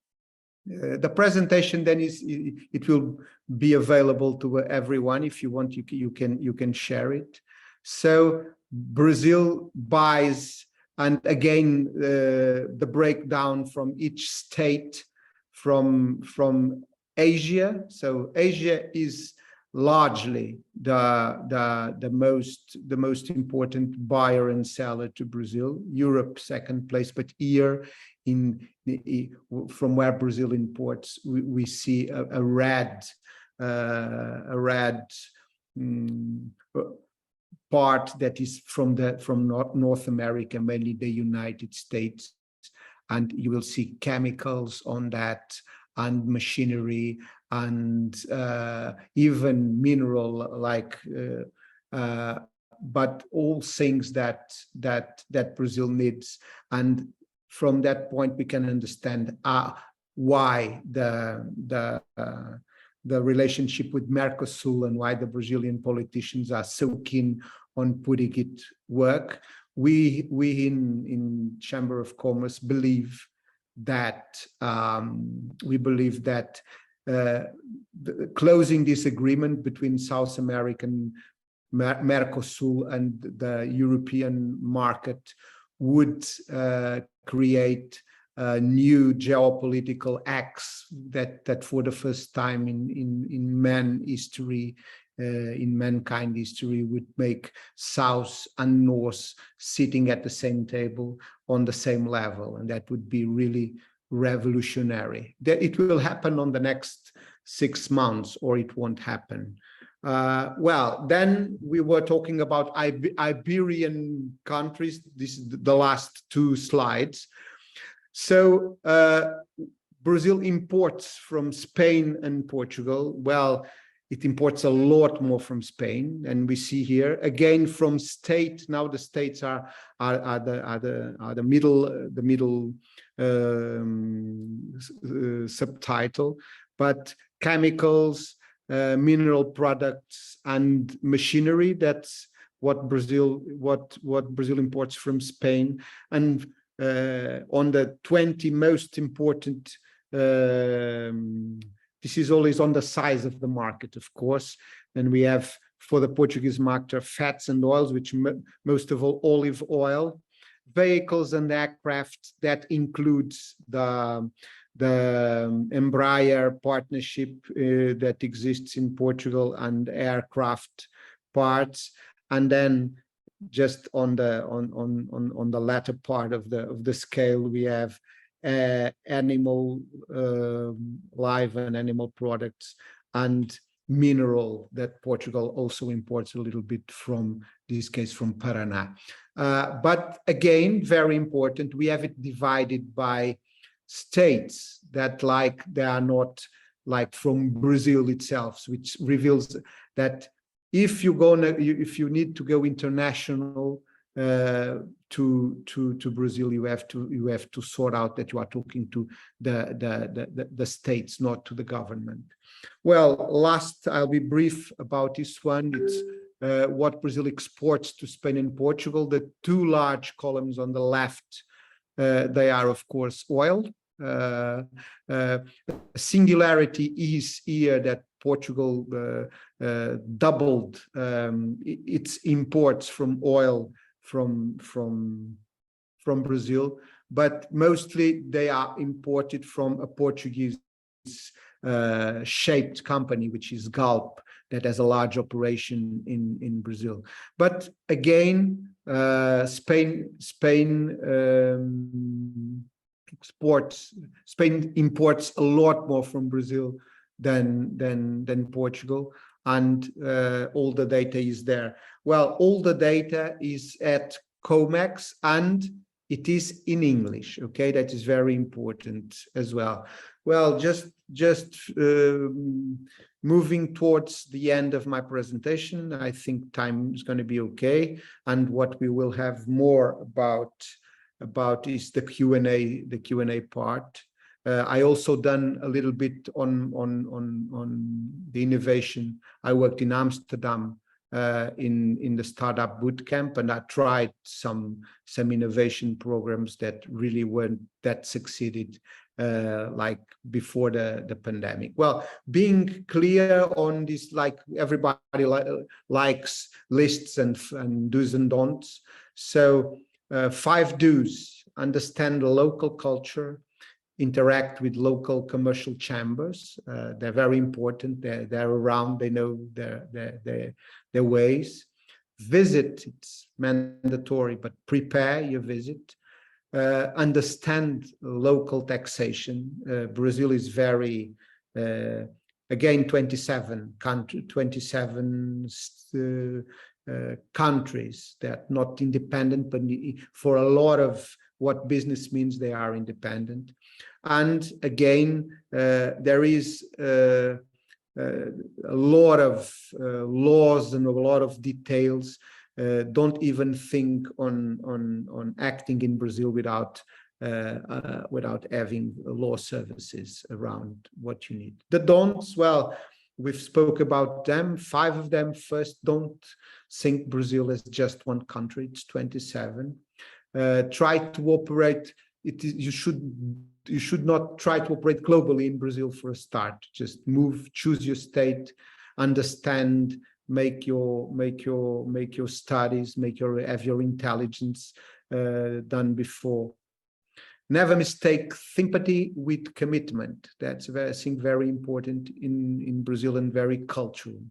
the presentation then it will be available to everyone. If you want, you can share it. So Brazil buys, and again, the breakdown from each state from Asia. So Asia is largely the most important buyer and seller to Brazil. Europe second place, but here from where Brazil imports, we see a red part that is from North America, mainly the United States, and you will see chemicals on that, and machinery, and even mineral, like but all things that Brazil needs. And from that point we can understand why the relationship with Mercosul and why the Brazilian politicians are so keen on putting it work. We in Chamber of Commerce believe that closing this agreement between South American Mercosul and the European market would create a new geopolitical axe that for the first time in mankind history would make South and North sitting at the same table on the same level, and that would be really revolutionary. That it will happen on the next 6 months, or it won't happen. Well, then we were talking about Iberian countries. This is the last 2 slides. So Brazil imports from Spain and Portugal. Well, it imports a lot more from Spain, and we see here again from state. Now the states are the middle subtitle, but chemicals, mineral products, and machinery. That's what Brazil imports from Spain. And on the 20 most important, this is always on the size of the market, of course. And we have, for the Portuguese market, fats and oils, which most of all olive oil, vehicles and aircraft. That includes the Embraer partnership that exists in Portugal, and aircraft parts. And then just on the latter part of the scale, we have animal, live and animal products, and mineral that Portugal also imports a little bit from, this case, from Paraná. But again, very important, we have it divided by states that they are not like from Brazil itself, which reveals that if you need to go international to Brazil, you have to sort out that you are talking to the states, not to the government. Well, last, I'll be brief about this one. It's what Brazil exports to Spain and Portugal. The 2 large columns on the left, they are of course oil. Singularity is here that Portugal doubled its imports from oil from Brazil, but mostly they are imported from a Portuguese shaped company, which is Galp, that has a large operation in Brazil. But again, Spain imports a lot more from Brazil than Portugal, and all the data is there. Well, all the data is at COMEX, and it is in English. Okay, that is very important as well. Well, just moving towards the end of my presentation, I think time is going to be okay, and what we will have more about is the Q&A part. I also done a little bit on the innovation. I worked in Amsterdam in the startup bootcamp, and I tried some innovation programs that really weren't that succeeded like before the pandemic. Well, being clear on this, like everybody likes lists and do's and don'ts. So 5 do's: understand the local culture, interact with local commercial chambers. They're very important. They're around. They know their ways. Visit, it's mandatory, but prepare your visit. Understand local taxation. Brazil is very, again, 27 countries that are not independent, but for a lot of what business means, they are independent. And again, there is a lot of laws and a lot of details. Don't even think on acting in Brazil without having law services around what you need. The don'ts, well, we've spoke about them, 5 of them. First, don't think Brazil as just one country, it's 27. Try to operate, you should not try to operate globally in Brazil for a start. Just move, choose your state, understand, make your studies, have your intelligence done before. Never mistake sympathy with commitment. That's I think very important in Brazil and very cultural.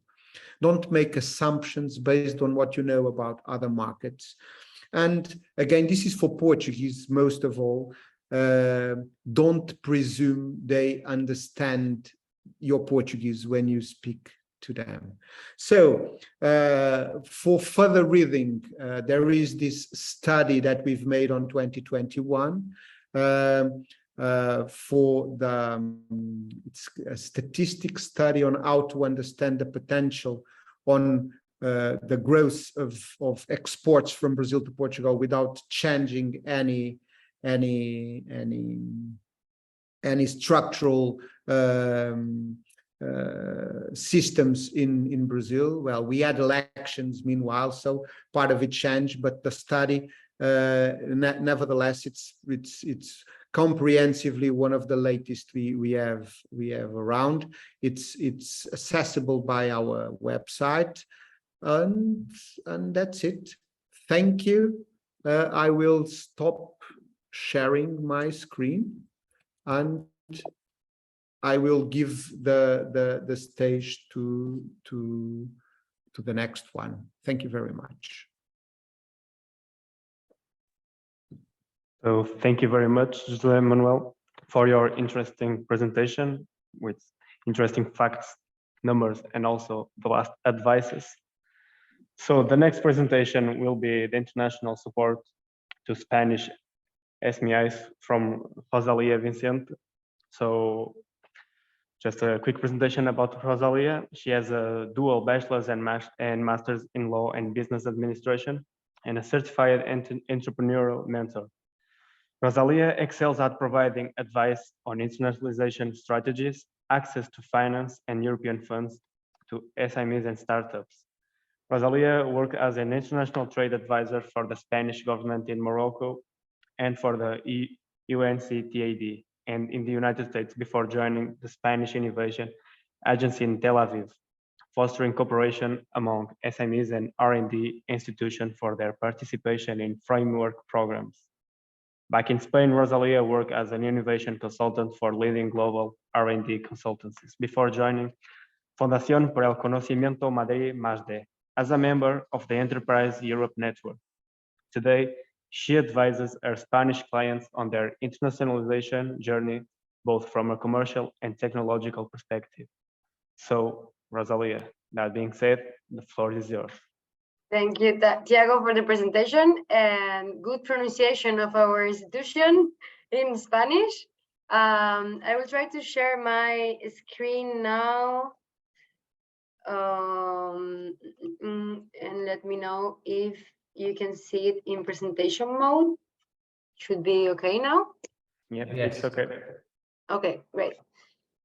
Don't make assumptions based on what you know about other markets. And again, this is for Portuguese most of all. Don't presume they understand your Portuguese when you speak to them. So for further reading, there is this study that we've made on 2021 for it's a statistic study on how to understand the potential on the growth of exports from Brazil to Portugal without changing any structural systems in Brazil. Well, we had elections meanwhile, so part of it changed, but the study nevertheless it's comprehensively one of the latest we have around. It's accessible by our website, and that's it. Thank you. I will stop sharing my screen and I will give the stage to the next one. Thank you very much. So thank you very much, José Manuel, for your interesting presentation with interesting facts, numbers, and also the last advices. So the next presentation will be the international support to Spanish SMEs from Rosalía Vicente. So just a quick presentation about Rosalía. She has a dual bachelor's and master's in law and business administration and a certified entrepreneurial mentor. Rosalía excels at providing advice on internationalization strategies, access to finance and European funds to SMEs and startups. Rosalía worked as an international trade advisor for the Spanish government in Morocco and for the UNCTAD and in the United States before joining the Spanish Innovation Agency in Tel Aviv, fostering cooperation among SMEs and R&D institutions for their participation in framework programs. Back in Spain, Rosalía worked as an innovation consultant for leading global R&D consultancies before joining Fundación por el Conocimiento Madrid +D as a member of the Enterprise Europe Network. Today, she advises her Spanish clients on their internationalization journey, both from a commercial and technological perspective. So, Rosalía, that being said, the floor is yours. Thank you, Diogo, for the presentation and good pronunciation of our institution in Spanish. I will try to share my screen now. And let me know if you can see it in presentation mode. Should be okay now. Yeah, Yes. it's okay. Okay, great.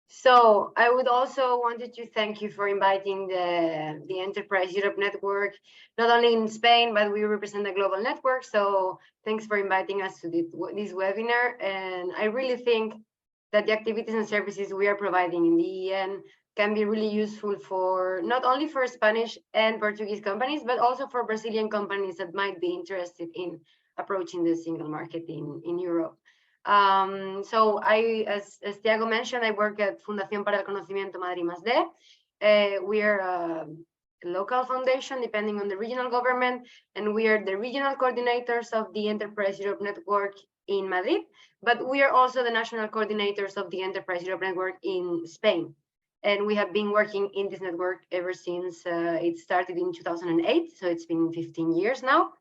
So I would also wanted to thank you for inviting the Enterprise Europe Network, not only in Spain, but we represent a global network. So thanks for inviting us to this webinar. And I really think that the activities and services we are providing in the EN can be really useful for not only for Spanish and Portuguese companies, but also for Brazilian companies that might be interested in approaching the single market in Europe. So as Diogo mentioned, I work at Fundación para el Conocimiento Madrid +D. We are a local foundation depending on the regional government, and we are the regional coordinators of the Enterprise Europe Network in Madrid, but we are also the national coordinators of the Enterprise Europe Network in Spain. And we have been working in this network ever since it started in 2008, so it's been 15 years now.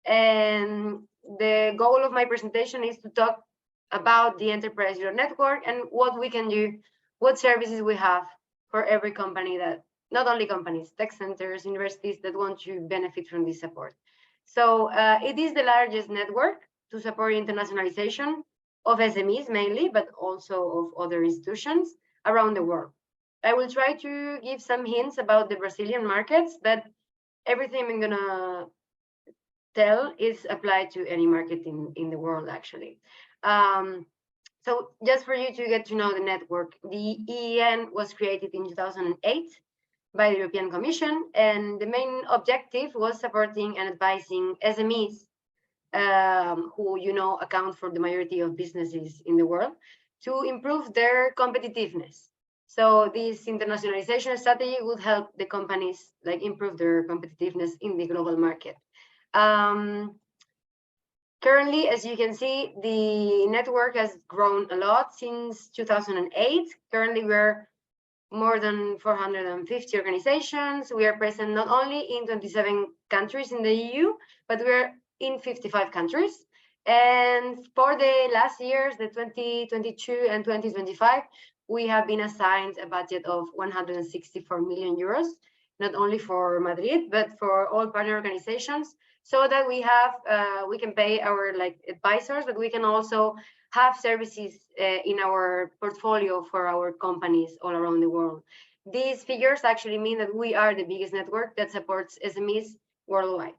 And the goal of my presentation is to talk about the Enterprise Europe Network and what we can do, what services we have for every company that, not only companies, tech centers, universities that want to benefit from this support. So it is the largest network to support internationalization of SMEs mainly, but also of other institutions around the world. I will try to give some hints about the Brazilian markets, but everything I'm gonna tell is applied to any market in the world, actually. So just for you to get to know the network, the EEN was created in 2008 by the European Commission, and the main objective was supporting and advising SMEs, who account for the majority of businesses in the world, to improve their competitiveness. So this internationalization strategy would help the companies improve their competitiveness in the global market. Currently, as you can see, the network has grown a lot since 2008. Currently, we're more than 450 organizations. We are present not only in 27 countries in the EU, but we're in 55 countries. And for the last years, the 2022 and 2025, we have been assigned a budget of 164 million euros, not only for Madrid, but for all partner organizations, so that we have we can pay our advisors, but we can also have services in our portfolio for our companies all around the world. These figures actually mean that we are the biggest network that supports SMEs worldwide.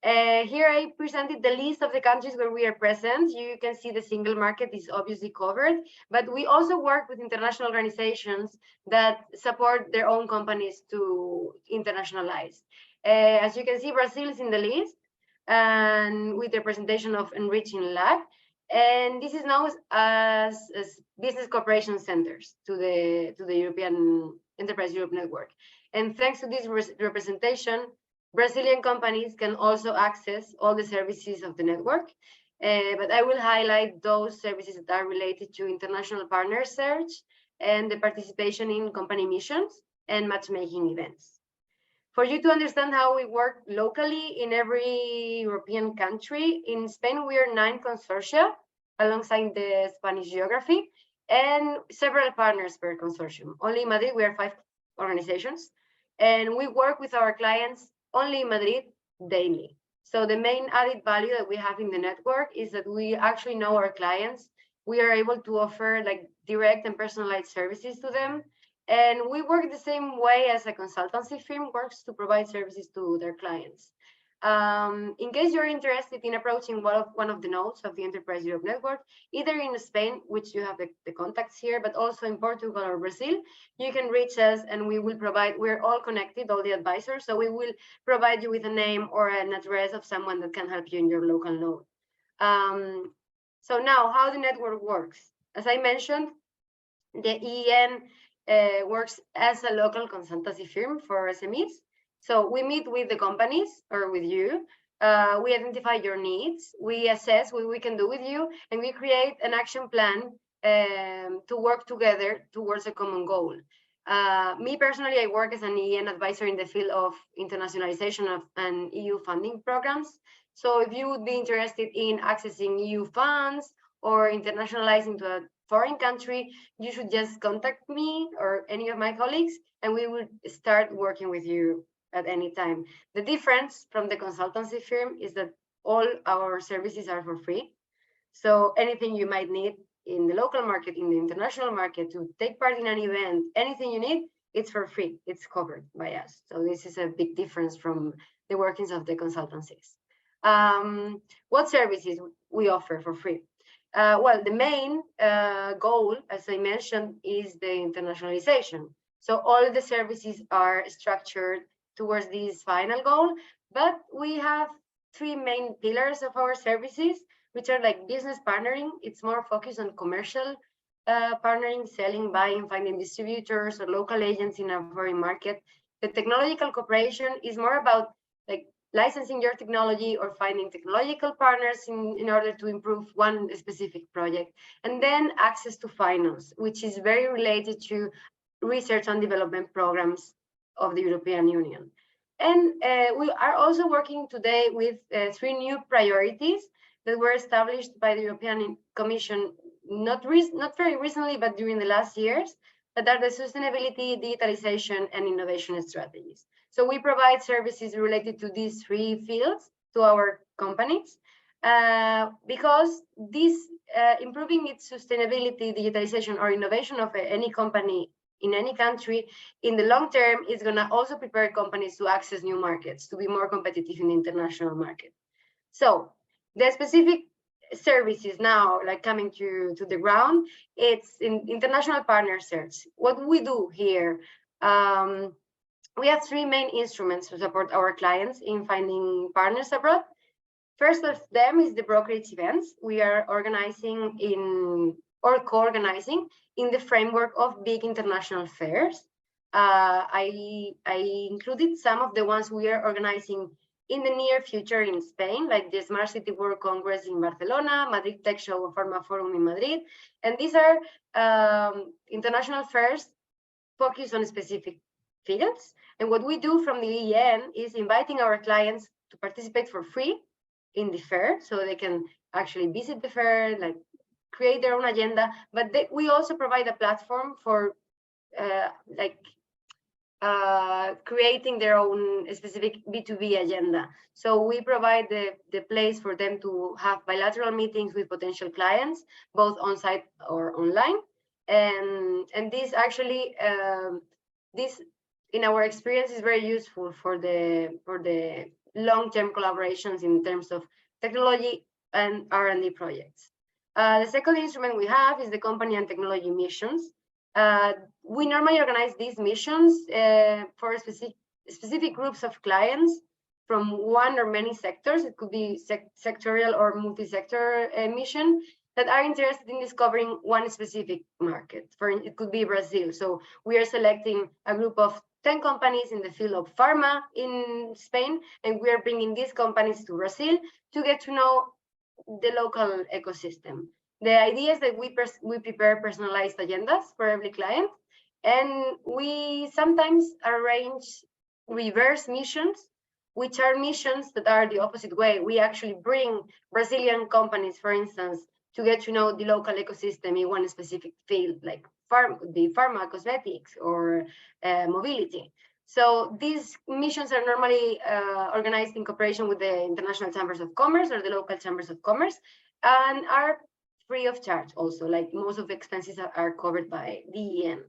Here I presented the list of the countries where we are present. You can see the single market is obviously covered, but we also work with international organizations that support their own companies to internationalize. As you can see, Brazil is in the list, and with the presentation of ENRICH in LAC, and this is known as business cooperation centers to the European Enterprise Europe Network. And thanks to this representation, Brazilian companies can also access all the services of the network, but I will highlight those services that are related to international partner search and the participation in company missions and matchmaking events. For you to understand how we work locally in every European country, in Spain we are 9 consortia alongside the Spanish geography and several partners per consortium. Only in Madrid we are 5 organizations, and we work with our clients only in Madrid daily. So the main added value that we have in the network is that we actually know our clients. We are able to offer direct and personalized services to them. And we work the same way as a consultancy firm works to provide services to their clients. In case you're interested in approaching one of the nodes of the Enterprise Europe Network, either in Spain, which you have the contacts here, but also in Portugal or Brazil, you can reach us and we will provide, we're all connected, all the advisors, so we will provide you with a name or an address of someone that can help you in your local node. So now, how the network works. As I mentioned, the EN works as a local consultancy firm for SMEs. So we meet with the companies or with you, we identify your needs, we assess what we can do with you, and we create an action plan to work together towards a common goal. Me personally, I work as an EN advisor in the field of internationalization of and EU funding programs. So if you would be interested in accessing EU funds or internationalizing to a foreign country, you should just contact me or any of my colleagues, and we will start working with you at any time. The difference from the consultancy firm is that all our services are for free. So anything you might need in the local market, in the international market, to take part in an event, anything you need, it's for free. It's covered by us. So this is a big difference from the workings of the consultancies. What services we offer for free? Well, the main goal, as I mentioned, is the internationalization. So all the services are structured towards this final goal, but we have three main pillars of our services, which are like business partnering. It's more focused on commercial partnering, selling, buying, finding distributors or local agents in a foreign market. The technological cooperation is more about like licensing your technology or finding technological partners in order to improve one specific project. And then access to finance, which is very related to research and development programs of the European Union. And we are also working today with three new priorities that were established by the European Commission, not very recently, but during the last years, that are the sustainability, digitalization, and innovation strategies. So we provide services related to these three fields to our companies because this improving its sustainability, digitalization, or innovation of any company in any country in the long term is going to also prepare companies to access new markets, to be more competitive in the international market. So the specific services now, like coming to the ground, it's in international partner search. What we do here, we have three main instruments to support our clients in finding partners abroad. First of them is the brokerage events. We are organizing in or co-organizing in the framework of big international fairs. I included some of the ones we are organizing in the near future in Spain, like the Smart City World Congress in Barcelona, Madrid Tech Show Pharma Forum in Madrid. And these are international fairs focused on specific fields. And what we do from the EN is inviting our clients to participate for free in the fair, so they can actually visit the fair, like create their own agenda. But we also provide a platform for creating their own specific B2B agenda. So we provide the place for them to have bilateral meetings with potential clients, both on-site or online. And this actually, this in our experience is very useful for the long-term collaborations in terms of technology and R&D projects. The second instrument we have is the company and technology missions. We normally organize these missions for specific groups of clients from one or many sectors. It could be sectorial or multi-sector mission that are interested in discovering one specific market. It could be Brazil. So we are selecting a group of 10 companies in the field of pharma in Spain, and we are bringing these companies to Brazil to get to know the local ecosystem. The idea is that we prepare personalized agendas for every client, and we sometimes arrange reverse missions, which are missions that are the opposite way. We actually bring Brazilian companies, for instance, to get to know the local ecosystem in one specific field, like pharma, cosmetics, or mobility. So these missions are normally organized in cooperation with the international chambers of commerce or the local chambers of commerce, and are free of charge also, like most of the expenses are covered by the EN.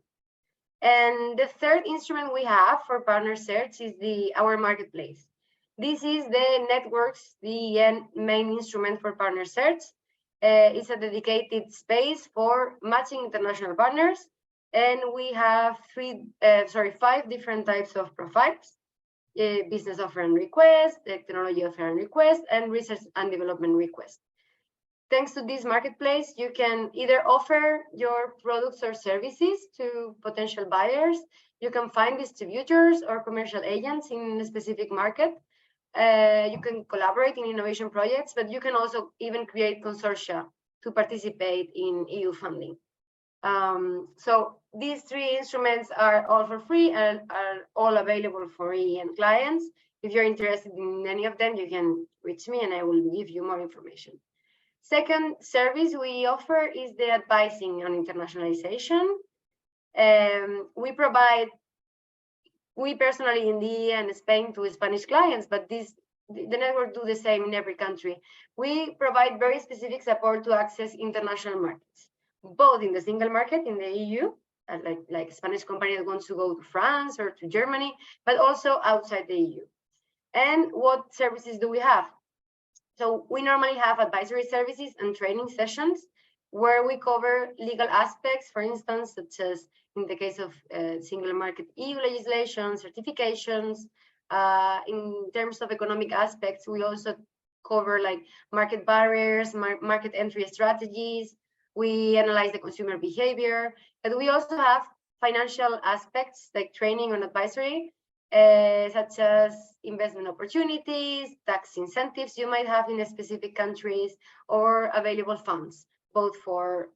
And the third instrument we have for partner search is our marketplace. This is the networks, the EN main instrument for partner search. It's a dedicated space for matching international partners, and we have 5 different types of profiles: business offer and request, technology offer and request, and research and development request. Thanks to this marketplace, you can either offer your products or services to potential buyers. You can find distributors or commercial agents in a specific market. You can collaborate in innovation projects, but you can also even create consortia to participate in EU funding. So these three instruments are all for free and are all available for EN clients. If you're interested in any of them, you can reach me and I will give you more information. Second service we offer is the advising on internationalization. We personally in the and Spain to Spanish clients, but the network do the same in every country. We provide very specific support to access international markets, both in the single market in the EU, like a Spanish company that wants to go to France or to Germany, but also outside the EU. And what services do we have? So we normally have advisory services and training sessions where we cover legal aspects, for instance, such as in the case of single market EU legislation, certifications. In terms of economic aspects, we also cover like market barriers, market entry strategies. We analyze the consumer behavior, and we also have financial aspects like training and advisory, such as investment opportunities, tax incentives you might have in specific countries, or available funds, both for,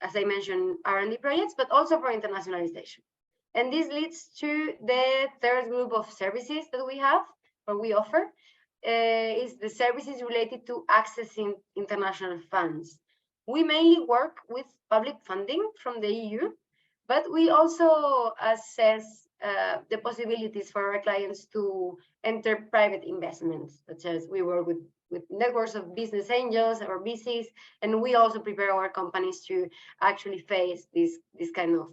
as I mentioned, R&D projects, but also for internationalization. And this leads to the third group of services that we have, or we offer, is the services related to accessing international funds. We mainly work with public funding from the EU, but we also assess the possibilities for our clients to enter private investments, such as we work with networks of business angels or VCs, and we also prepare our companies to actually face this kind of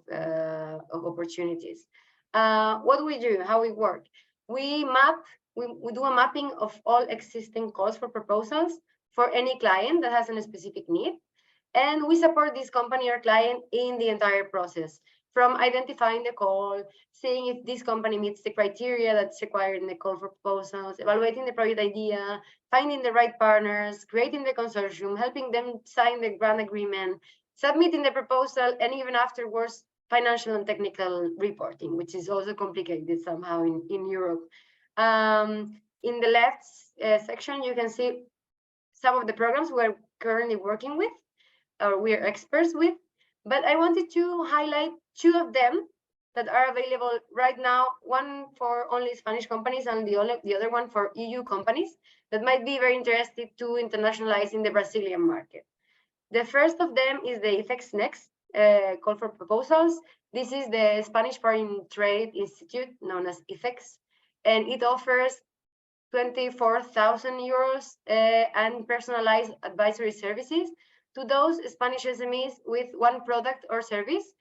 opportunities. What do we do? How we work? We do a mapping of all existing calls for proposals for any client that has a specific need, and we support this company or client in the entire process, from identifying the call, seeing if this company meets the criteria that's required in the call for proposals, evaluating the project idea, finding the right partners, creating the consortium, helping them sign the grant agreement, submitting the proposal, and even afterwards, financial and technical reporting, which is also complicated somehow in Europe. In the left section, you can see some of the programs we're currently working with, or we're experts with, but I wanted to highlight two of them that are available right now, one for only Spanish companies and the other one for EU companies that might be very interested to internationalize in the Brazilian market. The first of them is the IFEX Next call for proposals. This is the Spanish Foreign Trade Institute, known as IFEX, and it offers 24,000 euros and personalized advisory services to those Spanish SMEs with one product or service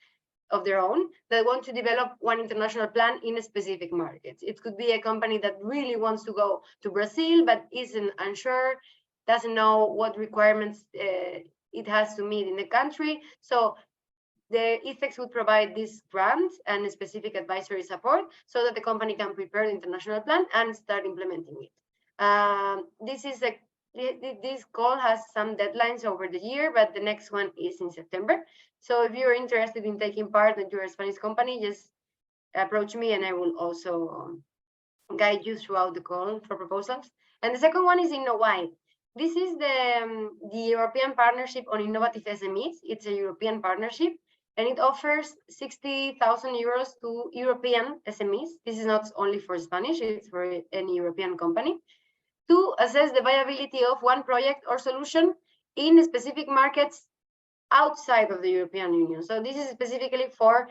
of their own that want to develop one international plan in a specific market. It could be a company that really wants to go to Brazil, but isn't unsure, doesn't know what requirements it has to meet in the country. So the IFEX would provide this grant and specific advisory support so that the company can prepare the international plan and start implementing it. This call has some deadlines over the year, but the next one is in September. So if you're interested in taking part and you're a Spanish company, just approach me and I will also guide you throughout the call for proposals. And the second one is Innowide. This is the European Partnership on Innovative SMEs. It's a European partnership, and it offers 60,000 euros to European SMEs. This is not only for Spanish, it's for any European company, to assess the viability of one project or solution in specific markets outside of the European Union. So this is specifically for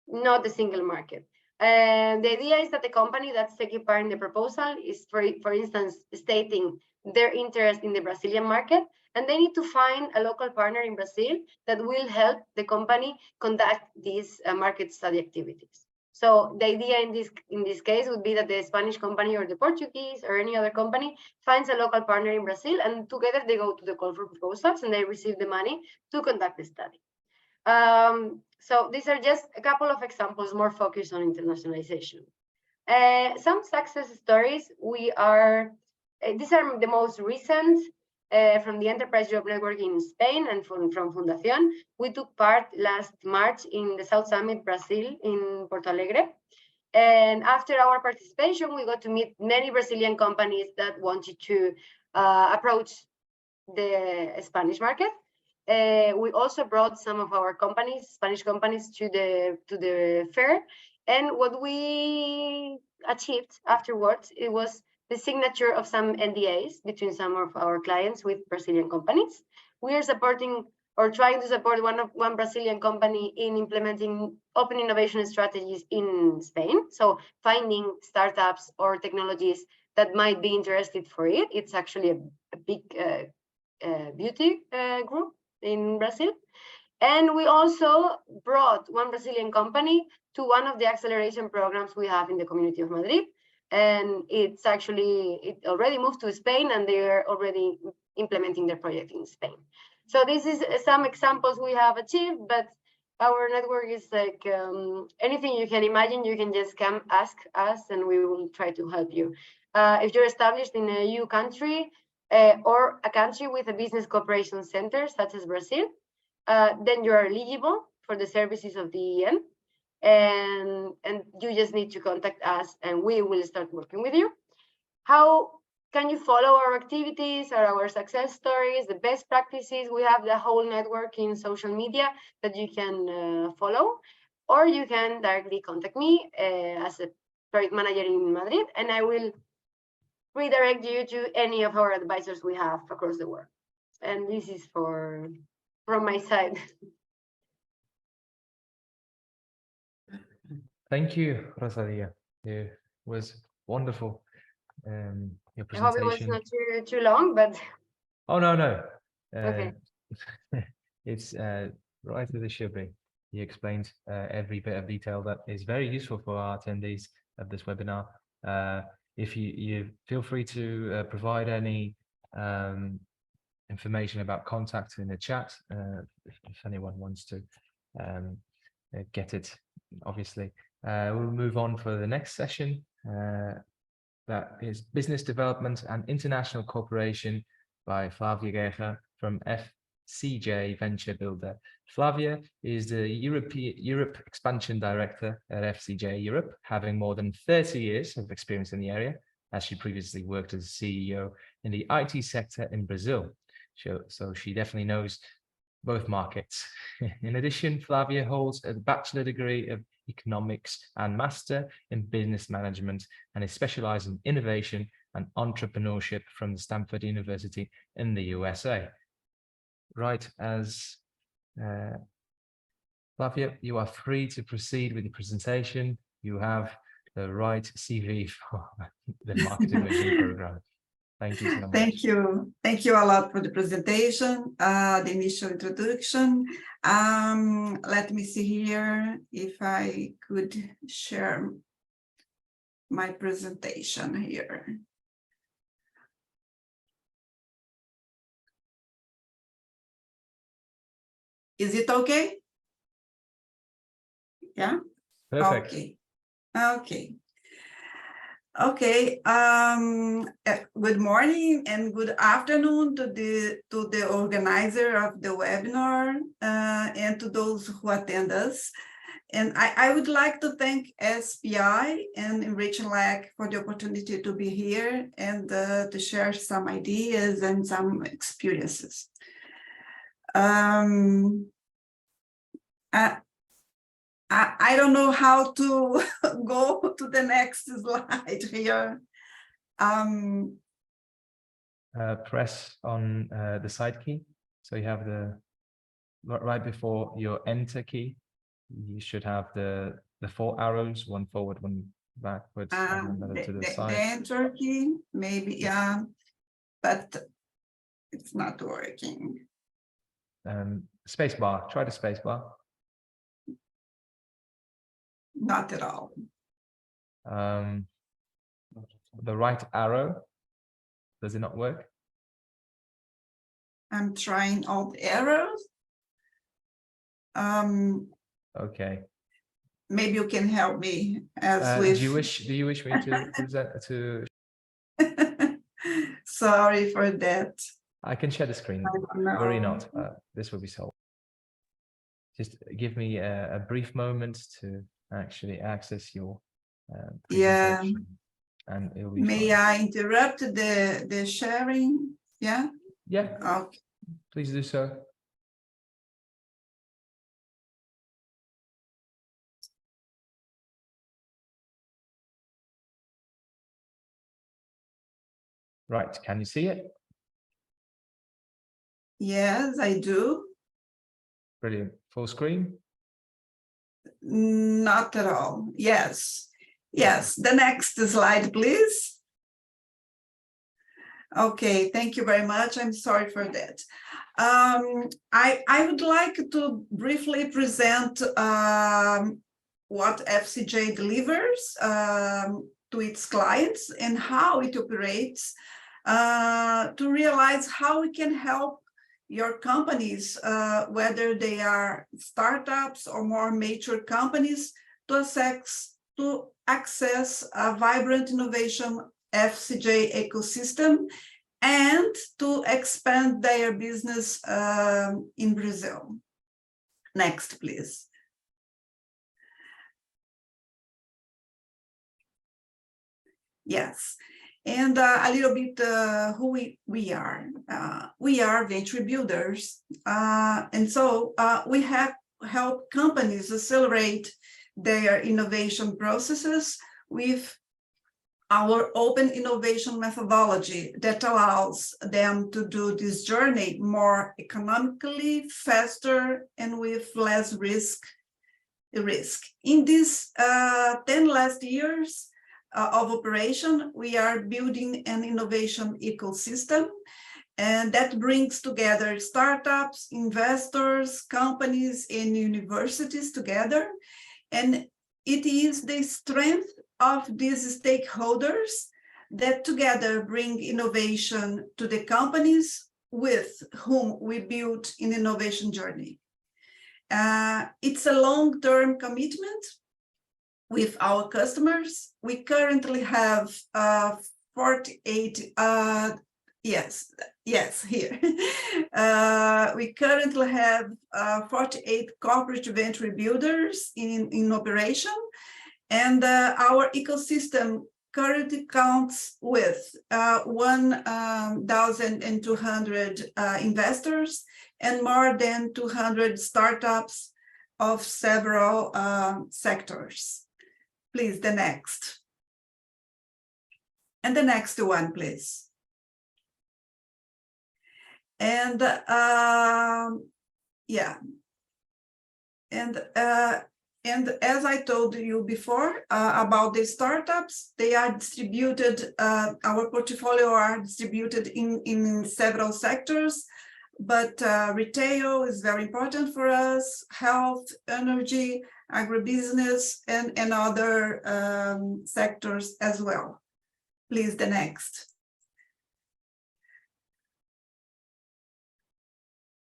not the single market. The idea is that the company that's taking part in the proposal is, for instance, stating their interest in the Brazilian market, and they need to find a local partner in Brazil that will help the company conduct these market study activities. So the idea in this case would be that the Spanish company or the Portuguese or any other company finds a local partner in Brazil, and together they go to the call for proposals and they receive the money to conduct the study. So these are just a couple of examples more focused on internationalization. Some success stories these are the most recent from the Enterprise Job Network in Spain and from Fundación. We took part last March in the South Summit Brazil in Porto Alegre. And after our participation, we got to meet many Brazilian companies that wanted to approach the Spanish market. We also brought some of our companies, Spanish companies, to the fair. And what we achieved afterwards, it was the signature of some NDAs between some of our clients with Brazilian companies. We are supporting or trying to support one Brazilian company in implementing open innovation strategies in Spain. So finding startups or technologies that might be interested for it. It's actually a big beauty group in Brazil. And we also brought one Brazilian company to one of the acceleration programs we have in the community of Madrid. And it already moved to Spain, and they're already implementing their project in Spain. So this is some examples we have achieved, but our network is like anything you can imagine, you can just come ask us and we will try to help you. If you're established in a EU country or a country with a business cooperation center, such as Brazil, then you are eligible for the services of the EN, and you just need to contact us and we will start working with you. How can you follow our activities or our success stories, the best practices? We have the whole network in social media that you can follow, or you can directly contact me as a project manager in Madrid, and I will redirect you to any of our advisors we have across the world. And this is from my side. Thank you, Rosalía. It was wonderful. Your presentation. I hope it was not too long, but. Oh, no. Okay. It's right as it should be. You explained every bit of detail that is very useful for our attendees of this webinar. If you feel free to provide any information about contact in the chat, if anyone wants to get it, obviously. We'll move on for the next session. That is Business Development and International Cooperation by Flavia Guerra from FCJ Venture Builder. Flavia is the Europe Expansion Director at FCJ Europe, having more than 30 years of experience in the area, as she previously worked as CEO in the IT sector in Brazil. So she definitely knows both markets. In addition, Flavia holds a bachelor degree of economics and master in business management, and is specialized in innovation and entrepreneurship from the Stanford University in the USA. Right, as Flavia, you are free to proceed with the presentation. You have the right CV for the Market Immersion Programme. Thank you so much. Thank you. Thank you a lot for the presentation, the initial introduction. Let me see here if I could share my presentation here. Is it okay? Yeah? Perfect. Okay. Good morning and good afternoon to the organizer of the webinar and to those who attend us. And I would like to thank SPI and ENRICH LAC for the opportunity to be here and to share some ideas and some experiences. I don't know how to go to the next slide here. Press on the side key. So you have the right before your enter key. You should have the 4 arrows, one forward, one backwards, and another to the side. The enter key, maybe, yeah, but it's not working. Space bar. Try the space bar. Not at all. The right arrow. Does it not work? I'm trying all the arrows. Okay. Maybe you can help me as with. Do you wish me to present to? Sorry for that. I can share the screen. Worry not. This will be solved. Just give me a brief moment to actually access your presentation, and it'll be May fine. I interrupt the sharing? Yeah. Yeah. Okay. Please do so. Right, can you see it? Yes, I do. Brilliant. Full screen? Not at all. Yes. Yes, the next slide, please. Okay, thank you very much. I'm sorry for that. I would like to briefly present what FCJ delivers to its clients and how it operates to realize how we can help your companies, whether they are startups or more mature companies, to access a vibrant innovation FCJ ecosystem and to expand their business in Brazil. Next, please. Yes, and a little bit who we are. We are venture builders, and so we have helped companies accelerate their innovation processes with our open innovation methodology that allows them to do this journey more economically, faster, and with less risk. In these 10 last years of operation, we are building an innovation ecosystem, and that brings together startups, investors, companies, and universities together. And it is the strength of these stakeholders that together bring innovation to the companies with whom we build an innovation journey. It's a long-term commitment with our customers. We currently have 48, here. We currently have 48 corporate venture builders in operation, and our ecosystem currently counts with 1,200 investors and more than 200 startups of several sectors. Please, the next. And the next one, please. And and as I told you before about the startups, they are distributed, our portfolio are distributed in several sectors, but retail is very important for us, health, energy, agribusiness, and other sectors as well. Please, the next.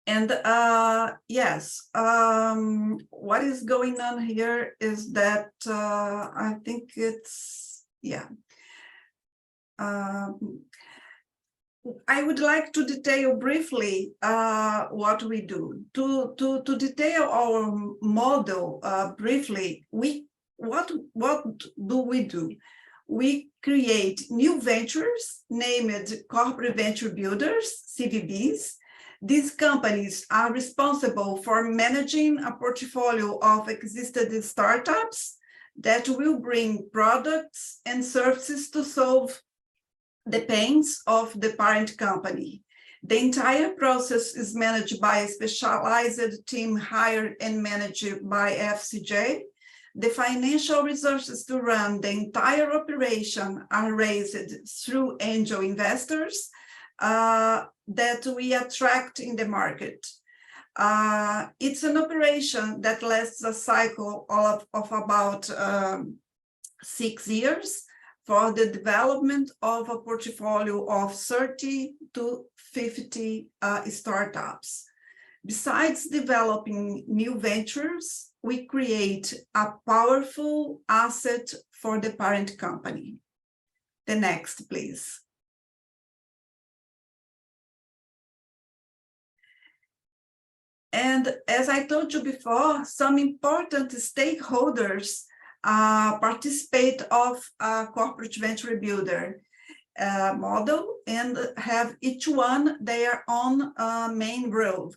And yes, what is going on here is that I think it's, I would like to detail briefly what we do. To detail our model briefly, what do we do? We create new ventures named corporate venture builders, CVBs. These companies are responsible for managing a portfolio of existing startups that will bring products and services to solve the pains of the parent company. The entire process is managed by a specialized team hired and managed by FCJ. The financial resources to run the entire operation are raised through angel investors that we attract in the market. It's an operation that lasts a cycle of about 6 years for the development of a portfolio of 30 to 50 startups. Besides developing new ventures, we create a powerful asset for the parent company. The next, please. And as I told you before, some important stakeholders participate of a corporate venture builder model and have each one their own main role.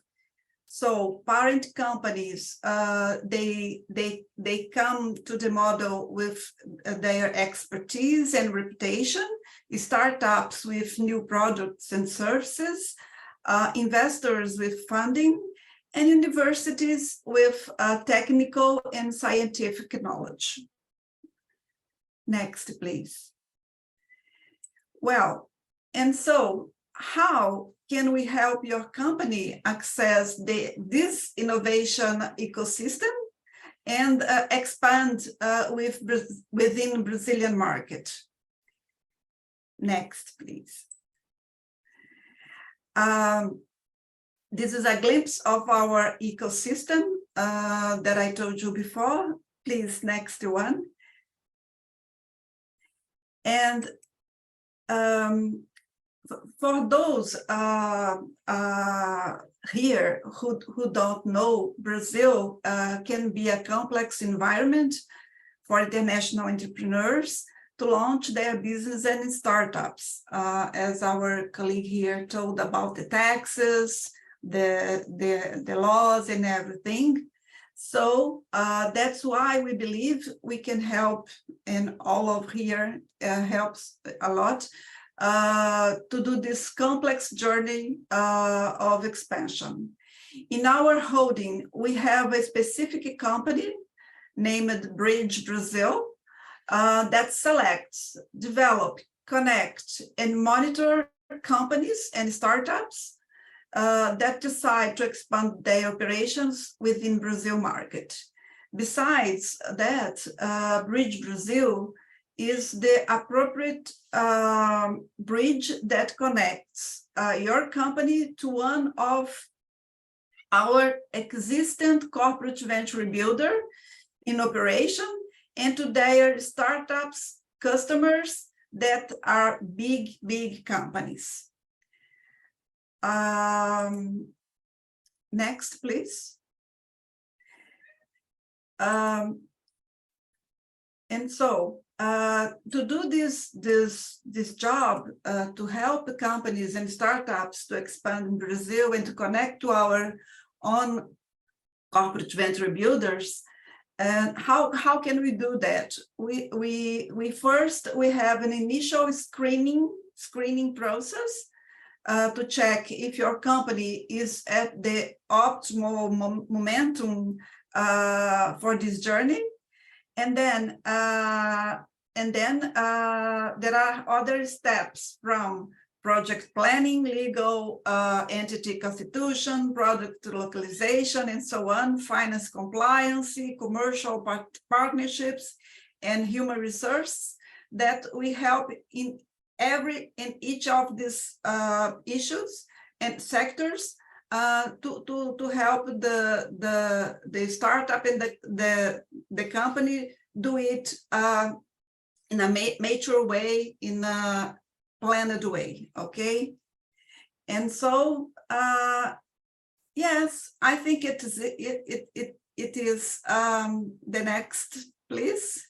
So parent companies, they come to the model with their expertise and reputation startups with new products and services, investors with funding, and universities with technical and scientific knowledge. Next, please. Well, and so how can we help your company access this innovation ecosystem and expand within Brazilian market? Next, please. This is a glimpse of our ecosystem that I told you before. Please, next one. And for those here who don't know, Brazil can be a complex environment for international entrepreneurs to launch their business and startups, as our colleague here told about the taxes, the laws and everything. So that's why we believe we can help, and all of here helps a lot to do this complex journey of expansion. In our holding, we have a specific company named Bridge Brazil that selects, develop, connect, and monitor companies and startups that decide to expand their operations within Brazil market. Besides that, Bridge Brazil is the appropriate bridge that connects your company to one of our existing corporate venture builder in operation and to their startups customers that are big companies. Next, please. And so to do this job, to help the companies and startups to expand in Brazil and to connect to our own corporate venture builders, and how can we do that? We first have an initial screening process to check if your company is at the optimal momentum for this journey, and then there are other steps from project planning, legal entity constitution, product localization, and so on, finance compliance, commercial partnerships, and human resources that we help in each of these issues and sectors to help the startup and the company do it in a mature way, in a planned way, okay? And so, yes, I think it is the next, please.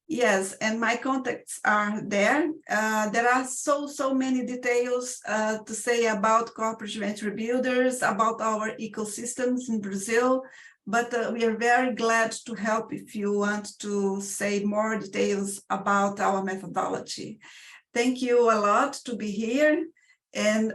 Yes, and my contacts are there. There are so many details to say about corporate venture builders, about our ecosystems in Brazil, but we are very glad to help if you want to say more details about our methodology. Thank you a lot to be here, and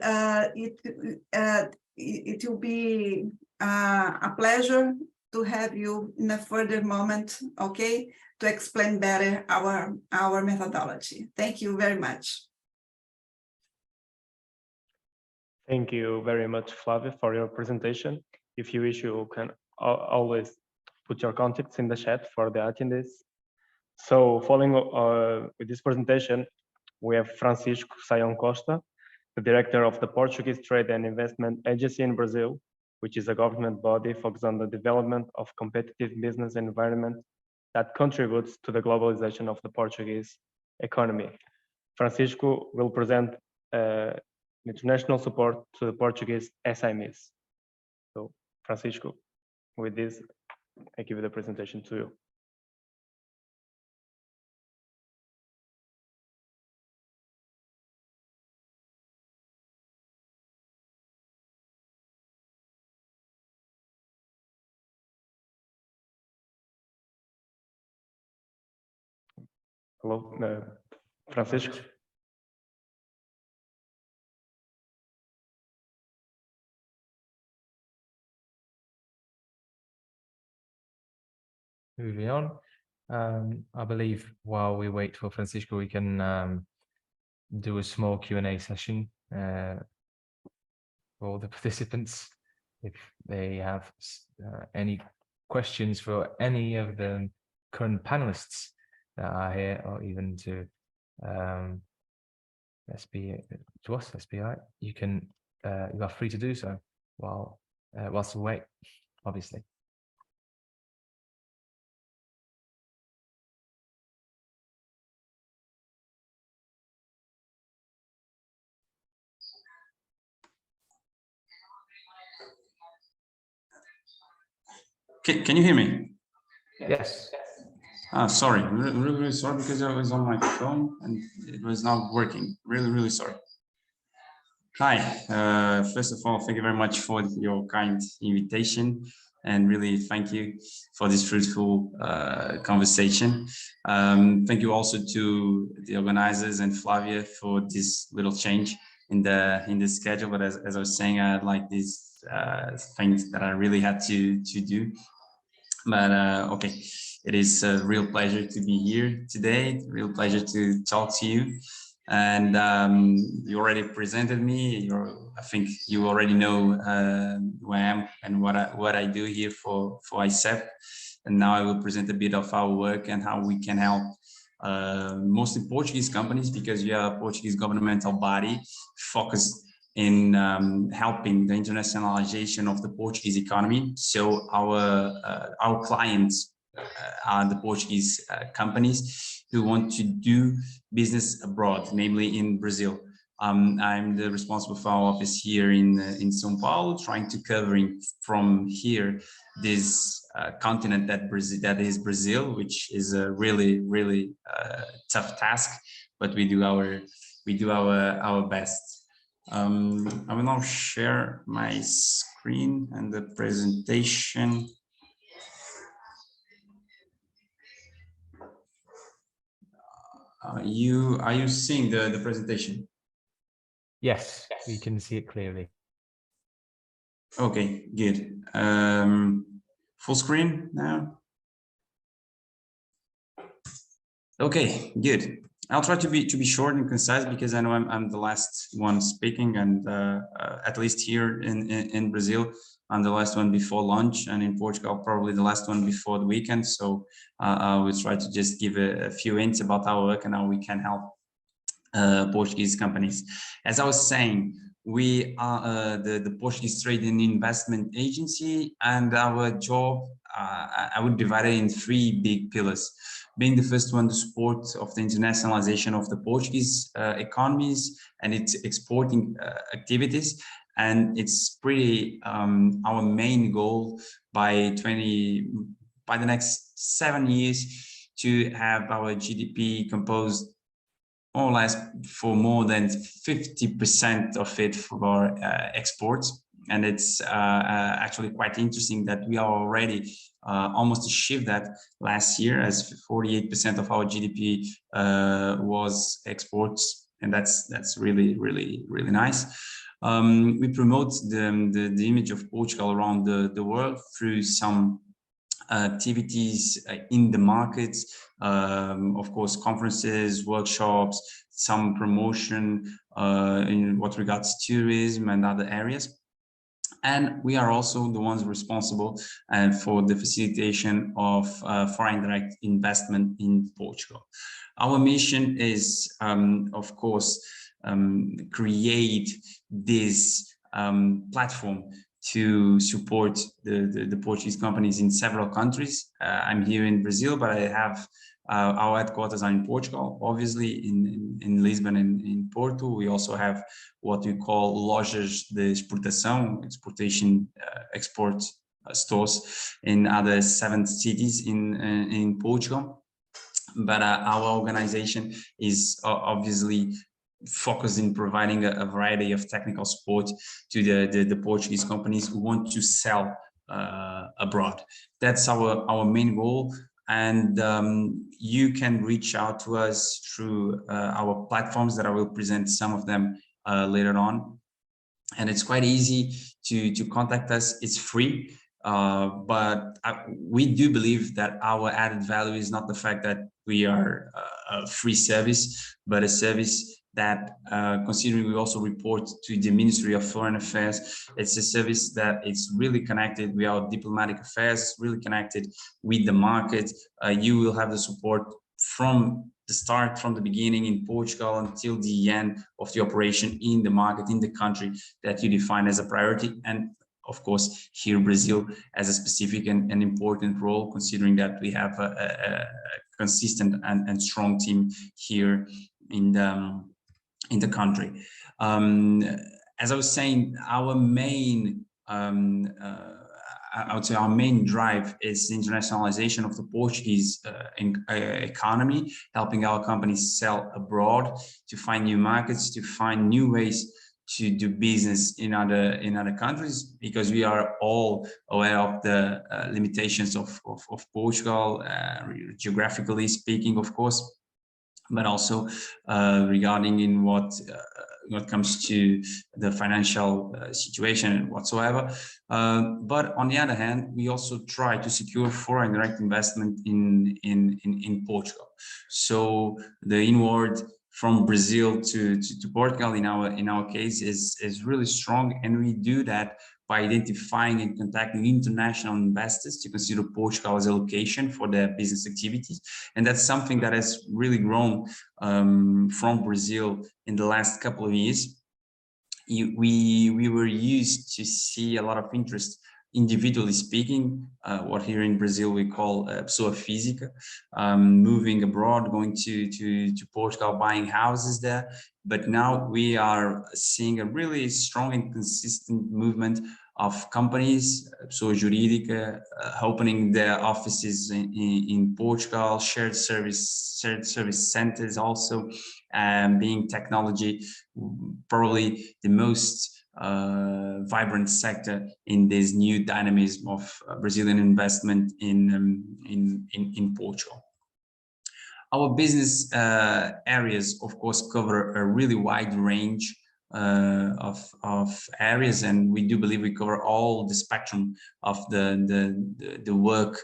it will be a pleasure to have you in a further moment, okay, to explain better our methodology. Thank you very much. Thank you very much, Flavia, for your presentation. If you wish, you can always put your contacts in the chat for the attendees. So following with this presentation, we have Francisco Saião Costa, the director of the Portuguese Trade and Investment Agency in Brazil, which is a government body focused on the development of competitive business environment that contributes to the globalization of the Portuguese economy. Francisco will present international support to the Portuguese SMEs. So, Francisco, with this, I give the presentation to you. Hello, Francisco. Moving on, I believe while we wait for Francisco, we can do a small Q&A session for the participants. If they have any questions for any of the current panelists that are here, or even to SBI, you are free to do so whilst we wait, obviously. Can you hear me? Yes. Sorry, really sorry, because I was on my phone and it was not working. Really sorry. Hi, first of all, thank you very much for your kind invitation, and really thank you for this fruitful conversation. Thank you also to the organizers and Flavia for this little change in the schedule. But as I was saying, I had like these things that I really had to do. But okay, it is a real pleasure to be here today. Real pleasure to talk to you. And you already presented me. I think you already know who I am and what I do here for AICEP. And now I will present a bit of our work and how we can help mostly Portuguese companies, because we are a Portuguese governmental body focused in helping the internationalization of the Portuguese economy. So our clients are the Portuguese companies who want to do business abroad, namely in Brazil. I'm the responsible for our office here in São Paulo, trying to covering from here this continent that is Brazil, which is a really tough task, but we do our best. I will now share my screen and the presentation. Are you seeing the presentation? Yes, we can see it clearly. Okay, good. Full screen now. Okay, good. I'll try to be short and concise, because I know I'm the last one speaking, and at least here in Brazil, I'm the last one before lunch, and in Portugal probably the last one before the weekend. So I will try to just give a few hints about our work and how we can help Portuguese companies. As I was saying, we are the Portuguese Trade and Investment Agency, and our job, I would divide it in three big pillars. Being the first one, the support of the internationalization of the Portuguese economies and its exporting activities. And it's pretty our main goal by the next 7 years to have our GDP composed more or less for more than 50% of it for exports. And it's actually quite interesting that we are already almost achieved that last year, as 48% of our GDP was exports, and that's really nice. We promote the image of Portugal around the world through some activities in the markets, of course, conferences, workshops, some promotion in what regards tourism and other areas. And we are also the ones responsible for the facilitation of foreign direct investment in Portugal. Our mission is, of course, create this platform to support the Portuguese companies in several countries. I'm here in Brazil, but I have our headquarters are in Portugal, obviously in Lisbon and in Porto. We also have what we call lojas de exportação, export stores in other 7 cities in Portugal. But our organization is obviously focused in providing a variety of technical support to the Portuguese companies who want to sell abroad. That's our main goal. and you can reach out to us through our platforms that I will present some of them later on. And it's quite easy to contact us. It's free, but we do believe that our added value is not the fact that we are a free service, but a service that, considering we also report to the Ministry of Foreign Affairs, it's a service that it's really connected with our diplomatic affairs, really connected with the market. You will have the support from the start, from the beginning in Portugal until the end of the operation in the market, in the country that you define as a priority. And of course, here Brazil as a specific and important role, considering that we have a consistent and strong team here in the country. As I was saying, our main I would say our main drive is the internationalization of the Portuguese economy, helping our companies sell abroad, to find new markets, to find new ways to do business in other countries, because we are all aware of the limitations of Portugal, geographically speaking, of course, but also regarding in what comes to the financial situation and whatsoever. But on the other hand, we also try to secure foreign direct investment in Portugal. So the inward from Brazil to Portugal in our case is really strong, and we do that by identifying and contacting international investors to consider Portugal as a location for their business activities. And that's something that has really grown from Brazil in the last couple of years. We were used to see a lot of interest, individually speaking, what here in Brazil we call pessoa física, moving abroad, going to Portugal, buying houses there. But now we are seeing a really strong and consistent movement of companies, pessoa jurídica, opening their offices in Portugal, shared service centers also, being technology probably the most vibrant sector in this new dynamism of Brazilian investment in Portugal. Our business areas, of course, cover a really wide range of areas, and we do believe we cover all the spectrum of the work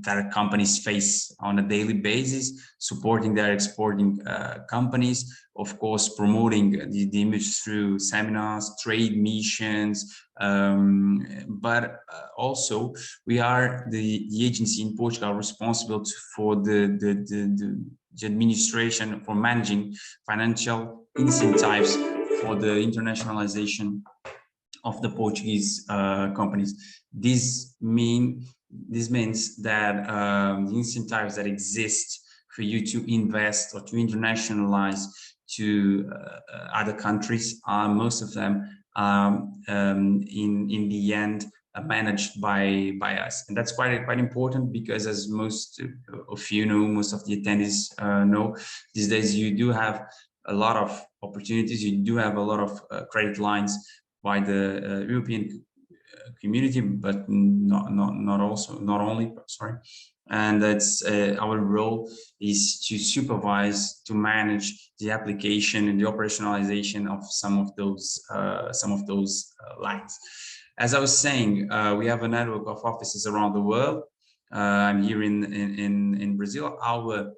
that companies face on a daily basis, supporting their exporting companies, of course, promoting the image through seminars, trade missions, but also we are the agency in Portugal responsible for the administration, for managing financial incentives for the internationalization of the Portuguese companies. This means that the incentives that exist for you to invest or to internationalize to other countries, most of them in the end managed by us. And that's quite important, because as most of you know, most of the attendees know, these days you do have a lot of opportunities, you do have a lot of credit lines by the European community, but not only, sorry. And that's our role is to supervise, to manage the application and the operationalization of some of those lines. As I was saying, we have a network of offices around the world. I'm here in Brazil. Our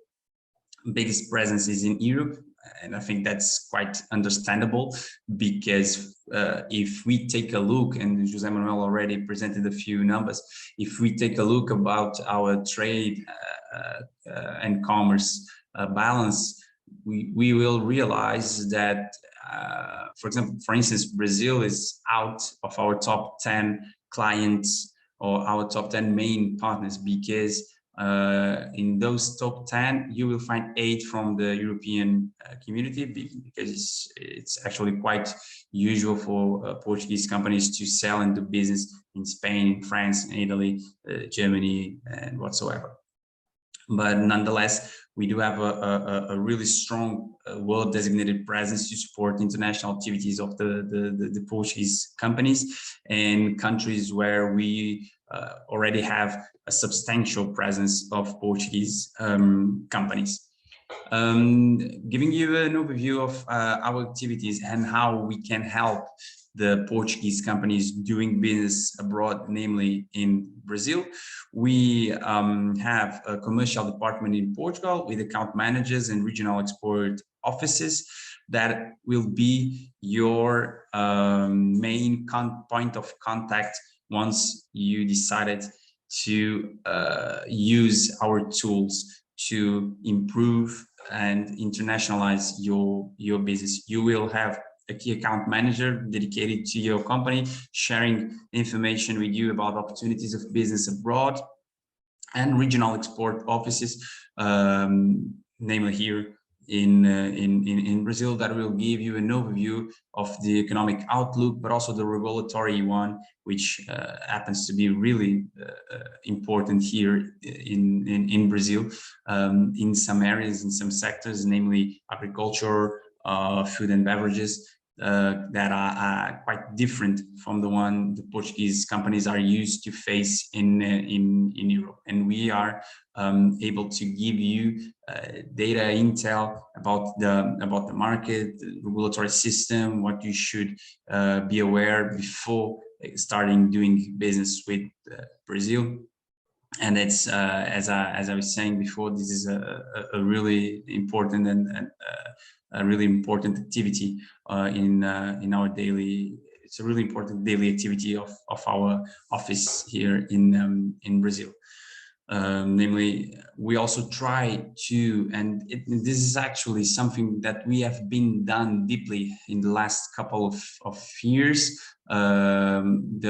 biggest presence is in Europe, and I think that's quite understandable, because if we take a look, and José Manuel already presented a few numbers, if we take a look about our trade and commerce balance, we will realize that, for instance, Brazil is out of our top 10 clients or our top 10 main partners, because in those top 10, you will find 8 from the European community, because it's actually quite usual for Portuguese companies to sell and do business in Spain, France, Italy, Germany, and whatsoever. But nonetheless, we do have a really strong world designated presence to support international activities of the Portuguese companies in countries where we already have a substantial presence of Portuguese companies. Giving you an overview of our activities and how we can help the Portuguese companies doing business abroad, namely in Brazil. We have a commercial department in Portugal with account managers and regional export offices that will be your main point of contact once you decided to use our tools to improve and internationalize your business. You will have a key account manager dedicated to your company, sharing information with you about opportunities of business abroad, and regional export offices, namely here in Brazil, that will give you an overview of the economic outlook, but also the regulatory one, which happens to be really important here in Brazil, in some areas, in some sectors, namely agriculture, food and beverages, that are quite different from the one the Portuguese companies are used to face in Europe. And we are able to give you data intel about the market, the regulatory system, what you should be aware before starting doing business with Brazil. And it's as I was saying before, this is a really important and a really important activity in our daily. It's a really important daily activity of our office here in Brazil. Namely, we also try to, and this is actually something that we have been done deeply in the last couple of years. The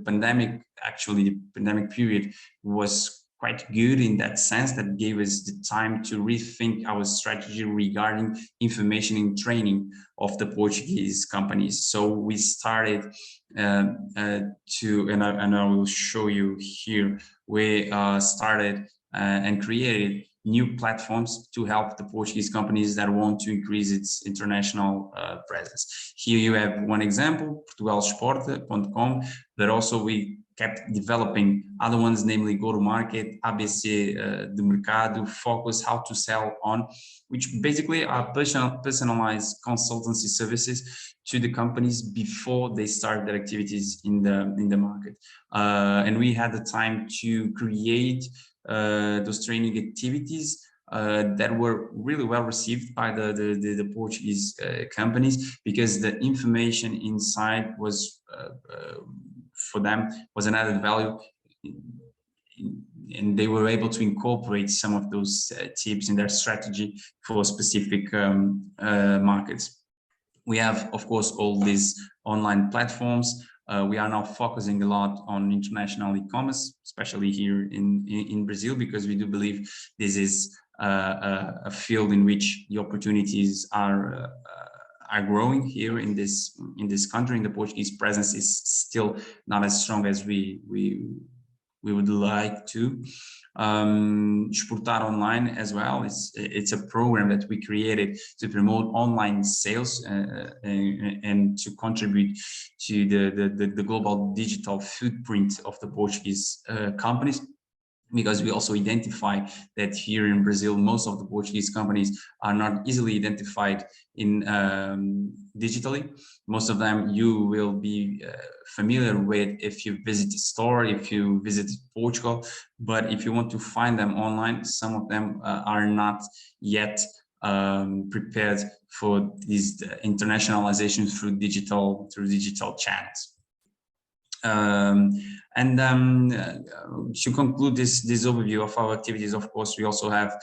pandemic, actually the pandemic period was quite good in that sense, that gave us the time to rethink our strategy regarding information and training of the Portuguese companies. So we started and I will show you here, we started and created new platforms to help the Portuguese companies that want to increase its international presence. Here you have one example, portugalsport.com, but also we kept developing other ones, namely go-to-market, ABC de Mercado, Focus, how to sell on, which basically are personalized consultancy services to the companies before they start their activities in the market. And we had the time to create those training activities that were really well received by the Portuguese companies, because the information inside was for them was an added value, and they were able to incorporate some of those tips in their strategy for specific markets. We have, of course, all these online platforms. We are now focusing a lot on international e-commerce, especially here in Brazil, because we do believe this is a field in which the opportunities are growing here in this country. And the Portuguese presence is still not as strong as we would like to. Exportar Online as well, it's a program that we created to promote online sales and to contribute to the global digital footprint of the Portuguese companies, because we also identify that here in Brazil, most of the Portuguese companies are not easily identified in digitally. Most of them you will be familiar with if you visit a store, if you visit Portugal, but if you want to find them online, some of them are not yet prepared for this internationalization through digital channels. To conclude this overview of our activities, of course, we also have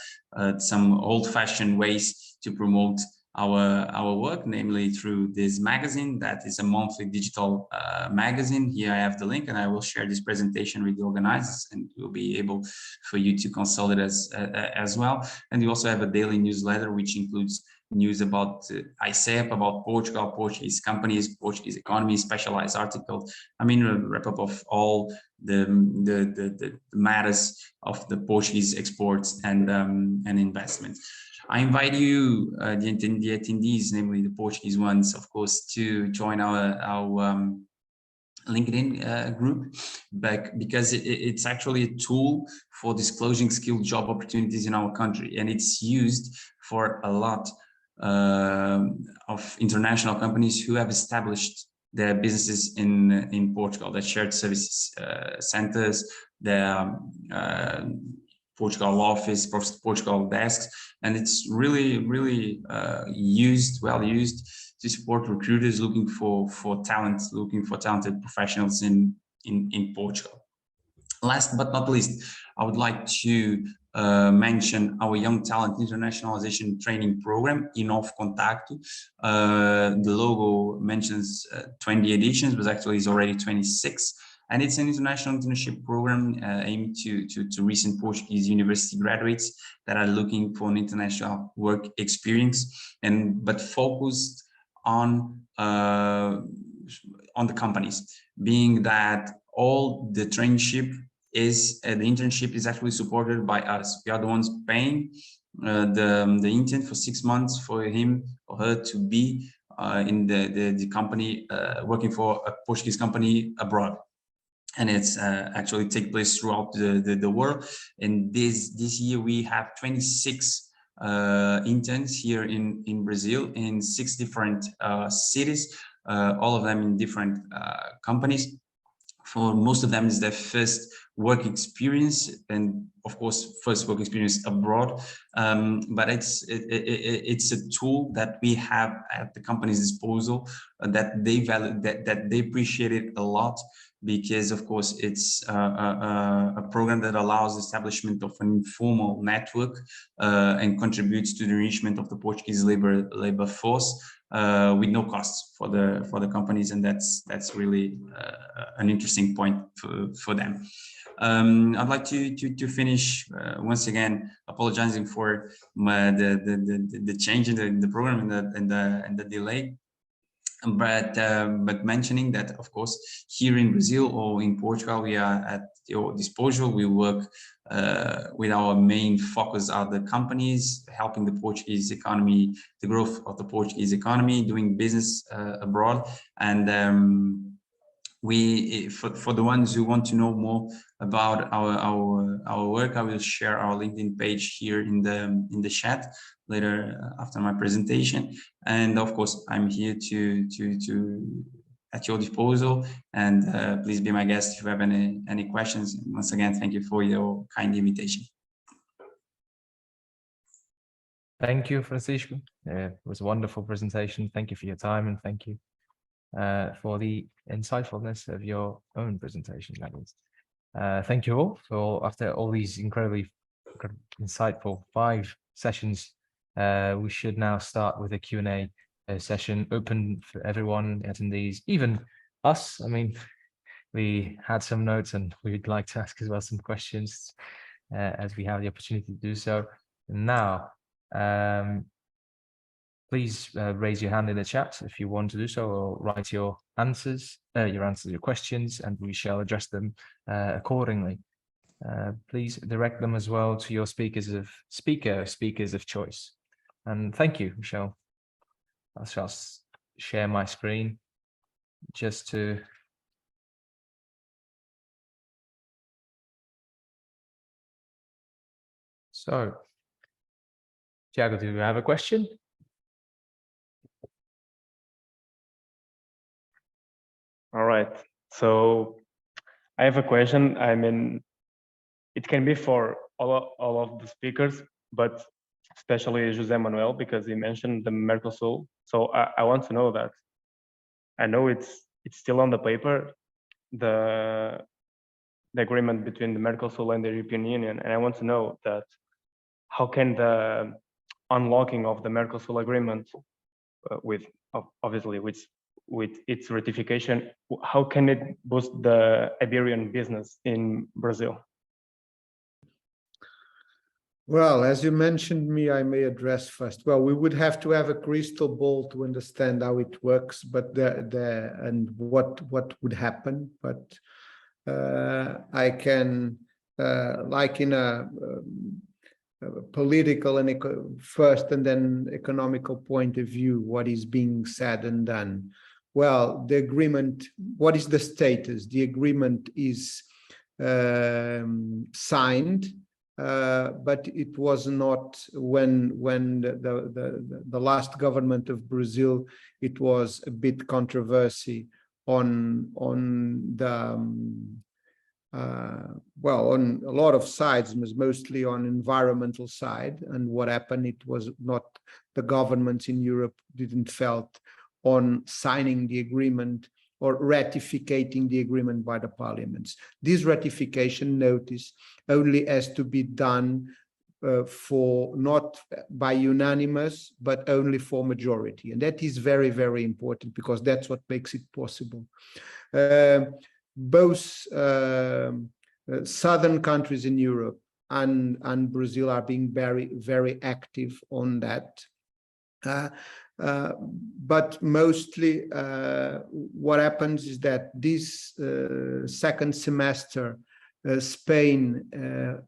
some old-fashioned ways to promote our work, namely through this magazine that is a monthly digital magazine. Here I have the link, and I will share this presentation with the organizers, and you'll be able for you to consult it as well. And we also have a daily newsletter which includes news about AICEP, about Portugal, Portuguese companies, Portuguese economy, specialized articles. I mean, a wrap up of all the matters of the Portuguese exports and investments. I invite you, the attendees, namely the Portuguese ones, of course, to join our LinkedIn group, but because it's actually a tool for disclosing skilled job opportunities in our country, and it's used for a lot of international companies who have established their businesses in Portugal, their shared services centers, their Portugal office, Portugal desks, and it's really well used to support recruiters looking for talent, looking for talented professionals in Portugal. Last but not least, I would like to mention our Young Talent Internationalization Training Program, Inovo Contacto. The logo mentions 20 editions, but actually it's already 26. And it's an international internship program aimed to recent Portuguese university graduates that are looking for an international work experience, but focused on the companies, being that all the internship is actually supported by us. We are the ones paying the intern for 6 months for him or her to be in the company, working for a Portuguese company abroad. And it's actually take place throughout the world. And this year we have 26 interns here in Brazil in 6 different cities, all of them in different companies. For most of them is their first work experience, and of course first work experience abroad, but it's a tool that we have at the company's disposal that they value, that they appreciate it a lot, because of course it's a program that allows the establishment of an informal network and contributes to the enrichment of the Portuguese labor force with no costs for the companies, and that's really an interesting point for them. I'd like to finish once again apologizing for the change in the program and the delay. But mentioning that, of course, here in Brazil or in Portugal, we are at your disposal. We work with our main focus are the companies, helping the Portuguese economy, the growth of the Portuguese economy, doing business abroad. And for the ones who want to know more about our work, I will share our LinkedIn page here in the chat later after my presentation. And of course, I'm here to at your disposal, and please be my guest if you have any questions. And once again, thank you for your kind invitation. Thank you, Francisco. It was a wonderful presentation. Thank you for your time, and thank you for the insightfulness of your own presentation. That is. Thank you all for, after all these incredibly insightful 5 sessions, we should now start with a Q&A session open for everyone, attendees, even us. I mean, we had some notes and we'd like to ask as well some questions as we have the opportunity to do so. Now, please raise your hand in the chat if you want to do so, or write your answers, your questions, and we shall address them accordingly. Please direct them as well to your speakers of choice. And thank you, Michelle. I shall share my screen just to. So, Diogo, do you have a question? All right. So I have a question. I mean, it can be for all of the speakers, but especially José Manuel, because he mentioned the Mercosul. So I want to know that. I know it's still on the paper, the agreement between the Mercosul and the European Union, and I want to know that how can the unlocking of the Mercosul agreement, with its ratification, how can it boost the Iberian business in Brazil? Well, as you mentioned me, I may address first. Well, we would have to have a crystal ball to understand how it works, but and what would happen. But I can, like in a political and first and then economical point of view, what is being said and done. well, the agreement, what is the status? The agreement is signed, but it was not when the last government of Brazil, it was a bit controversy on the well, on a lot of sides, mostly on environmental side. And what happened, it was not, the governments in Europe didn't felt on signing the agreement or ratificating the agreement by the parliaments. This ratification notice only has to be done for not by unanimous, but only for majority. And that is very, very important, because that's what makes it possible. Both southern countries in Europe and Brazil are being very, very active on that. But mostly what happens is that this second semester, Spain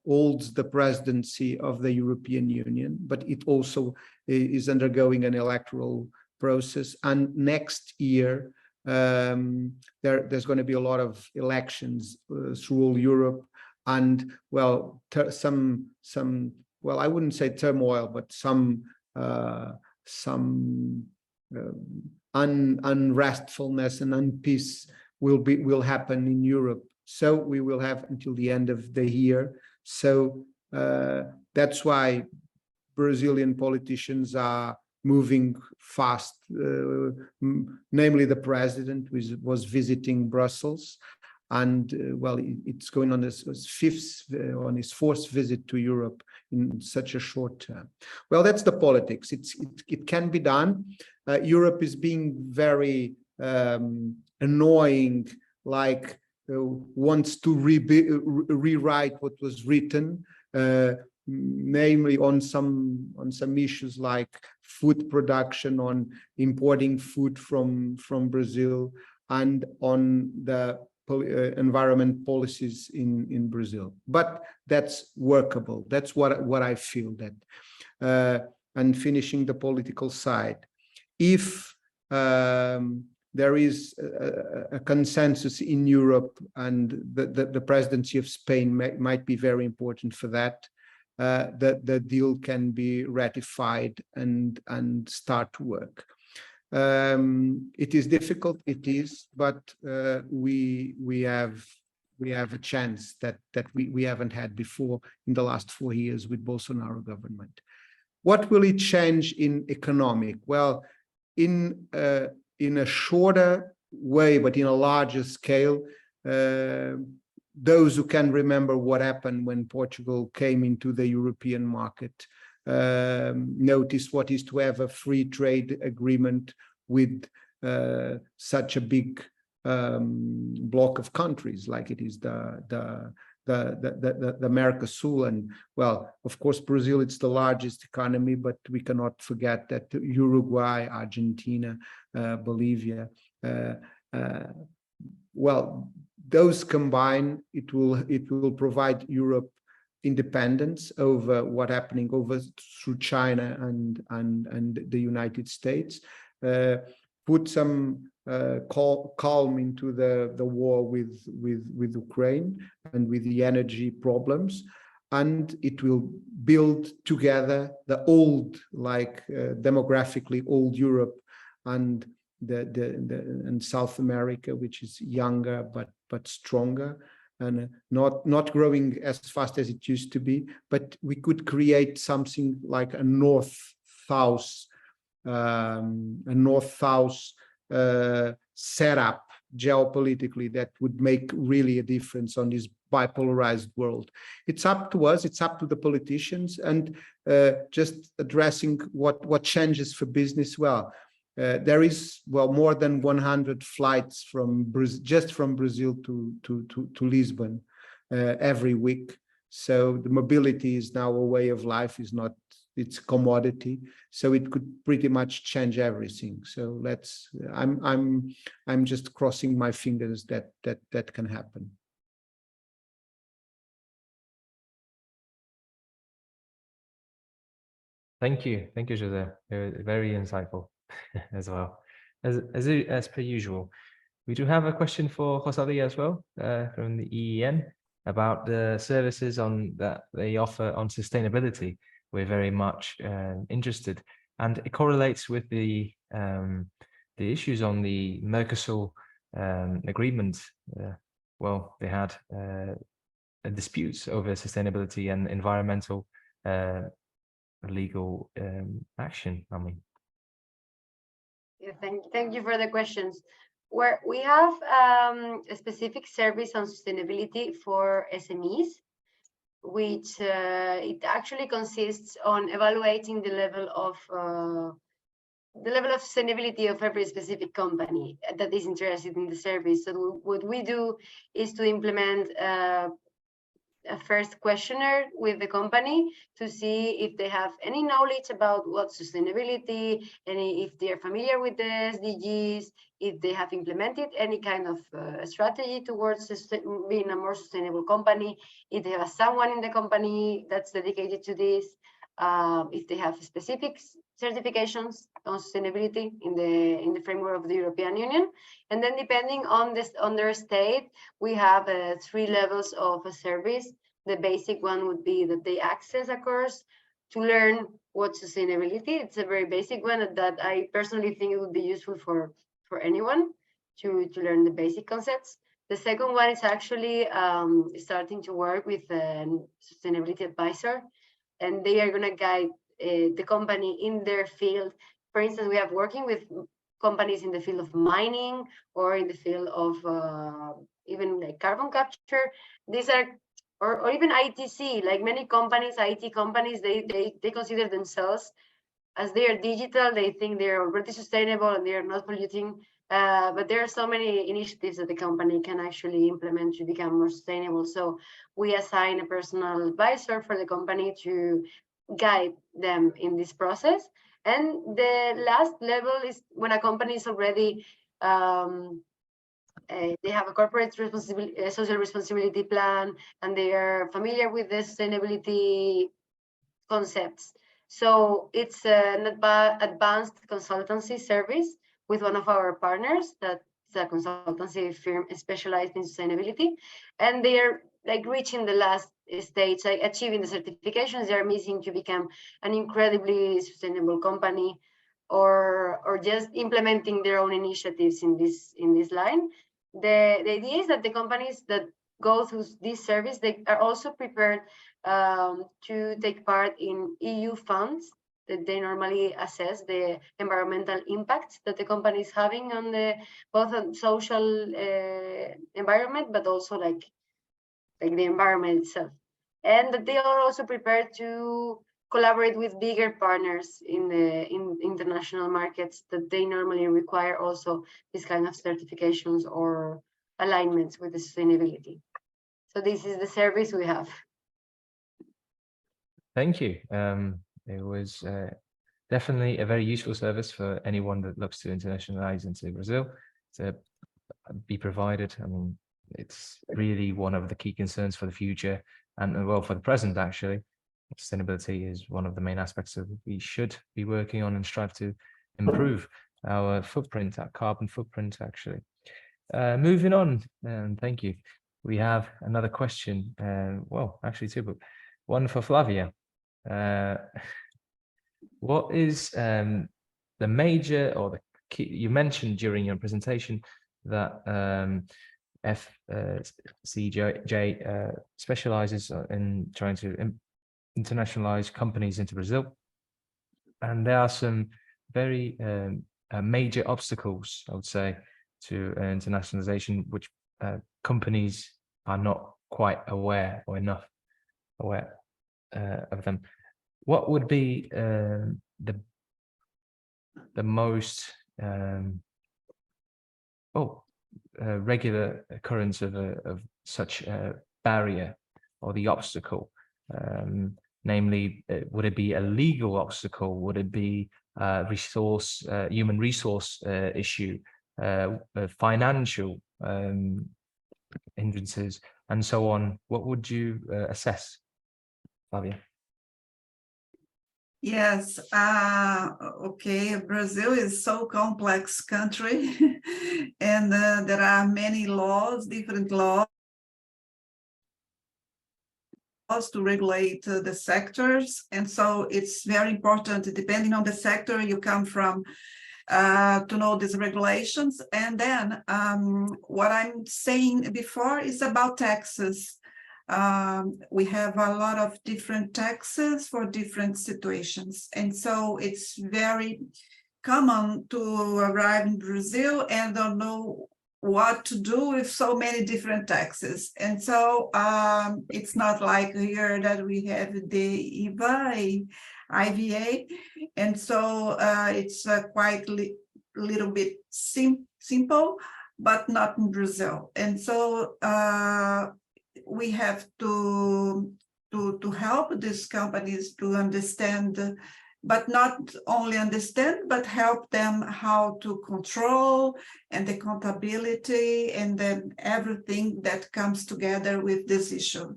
holds the presidency of the European Union, but it also is undergoing an electoral process. And next year, there's going to be a lot of elections through all Europe, and well, some well, I wouldn't say turmoil, but some unrestfulness and unpeace will happen in Europe. So we will have until the end of the year. So that's why Brazilian politicians are moving fast, namely the president was visiting Brussels, and well, it's going on his fourth visit to Europe in such a short term. Well, that's the politics. It can be done. Europe is being very annoying, like wants to rewrite what was written, namely on some issues like food production, on importing food from Brazil, and on the environment policies in Brazil. But that's workable. That's what I feel that. And finishing the political side, if there is a consensus in Europe, and the presidency of Spain might be very important for that, that the deal can be ratified and start to work. It is difficult, it is, but we have a chance that we haven't had before in the last 4 years with Bolsonaro government. What will it change in economic? Well, in a shorter way, but in a larger scale, those who can remember what happened when Portugal came into the European market notice what is to have a free trade agreement with such a big block of countries like it is the Mercosur. And well, of course, Brazil, it's the largest economy, but we cannot forget that Uruguay, Argentina, Bolivia, well, those combined, it will provide Europe independence over what happening over through China and the United States, put some calm into the war with Ukraine and with the energy problems, and it will build together the old, like demographically old Europe and and South America, which is younger but stronger, and not growing as fast as it used to be. But we could create something like a north-south setup geopolitically that would make really a difference on this bipolarized world. It's up to us, it's up to the politicians, and just addressing what changes for business. Well, there is more than 100 flights from just from Brazil to Lisbon every week. So the mobility is now a way of life, is not, it's commodity. So it could pretty much change everything. So I'm just crossing my fingers that can happen. Thank you, José. Very insightful as well. as per usual, we do have a question for Rosalía as well from the EEN about the services that they offer on sustainability. We're very much interested, and it correlates with the issues on the Mercosur agreement. Well, they had disputes over sustainability and environmental legal action. I mean, yeah, thank you for the questions. Where we have a specific service on sustainability for SMEs, which it actually consists on evaluating the level of sustainability of every specific company that is interested in the service. So what we do is to implement a first questionnaire with the company to see if they have any knowledge about what sustainability, if they are familiar with the SDGs, if they have implemented any kind of strategy towards being a more sustainable company, if they have someone in the company that's dedicated to this, if they have specific certifications on sustainability in the framework of the European Union. And then depending on their state, we have 3 levels of a service. The basic one would be that they access a course to learn what sustainability. It's a very basic one that I personally think it would be useful for anyone to learn the basic concepts. The second one is actually starting to work with a sustainability advisor, and they are going to guide the company in their field. For instance, we have working with companies in the field of mining or in the field of even like carbon capture. These are, or even ITC, like many companies, IT companies, they consider themselves as they are digital, they think they're already sustainable and they are not polluting. But there are so many initiatives that the company can actually implement to become more sustainable. So we assign a personal advisor for the company to guide them in this process. And the last level is when a company is already, they have a corporate responsibility, social responsibility plan, and they are familiar with the sustainability concepts. So it's an advanced consultancy service with one of our partners that's a consultancy firm specialized in sustainability. And they are like reaching the last stage, like achieving the certifications they are missing to become an incredibly sustainable company, or just implementing their own initiatives in this line. The idea is that the companies that go through this service, they are also prepared to take part in EU funds that they normally assess the environmental impact that the company is having on the both on social environment, but also like the environment itself. And that they are also prepared to collaborate with bigger partners in international markets that they normally require also this kind of certifications or alignments with the sustainability. So this is the service we have. Thank you. It was definitely a very useful service for anyone that looks to internationalize into Brazil to be provided. I mean, it's really one of the key concerns for the future and well, for the present, actually. Sustainability is one of the main aspects that we should be working on and strive to improve our footprint, our carbon footprint, actually. Moving on, and thank you. We have another question, well, actually 2, but one for Flavia. What is the major or the key, you mentioned during your presentation that FCJ specializes in trying to internationalize companies into Brazil, and there are some very major obstacles, I would say, to internationalization, which companies are not quite aware or enough aware of them. What would be the most regular occurrence of such a barrier or the obstacle? Namely, would it be a legal obstacle? Would it be a human resource issue, financial hindrances, and so on? What would you assess, Flavia? Yes, okay, Brazil is so complex country and there are many laws, different laws to regulate the sectors. And so it's very important, depending on the sector you come from, to know these regulations. And then what I'm saying before is about taxes. We have a lot of different taxes for different situations. And so it's very common to arrive in Brazil and don't know what to do with so many different taxes. And so it's not like here that we have the IVA, IVA. And so it's quite little bit simple, but not in Brazil. And so we have to help these companies to understand, but not only understand, but help them how to control and the accountability and then everything that comes together with this issue.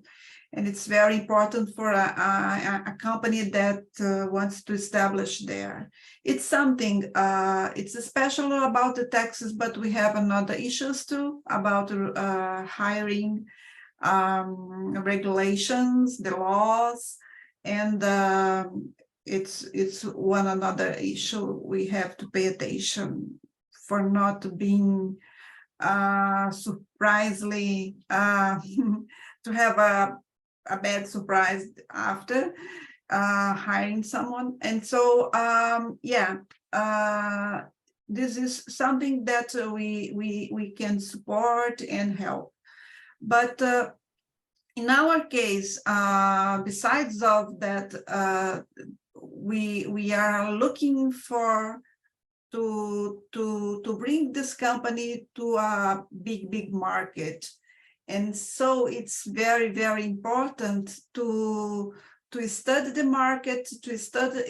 And it's very important for a company that wants to establish there. It's something, it's especially about the taxes, but we have another issues too about hiring, regulations, the laws, and it's one another issue we have to pay attention for not being surprisingly to have a bad surprise after hiring someone. And so this is something that we can support and help. But in our case, besides of that, we are looking for to bring this company to a big market. And so it's very, very important to study the market, to study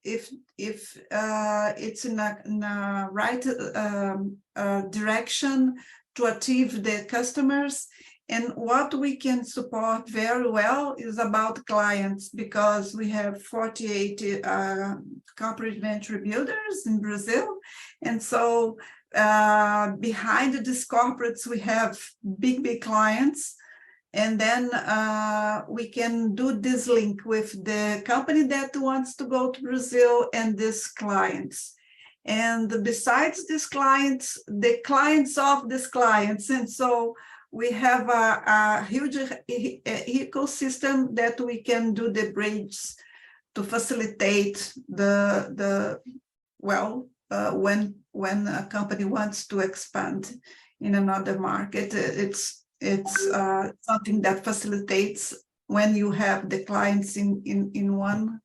if it's in a right direction to achieve the customers. And what we can support very well is about clients, because we have 48 corporate venture builders in Brazil. And so behind these corporates, we have big clients. And then we can do this link with the company that wants to go to Brazil and these clients. And besides these clients, the clients of these clients. And so we have a huge ecosystem that we can do the bridge to facilitate when a company wants to expand in another market. It's something that facilitates when you have the clients in one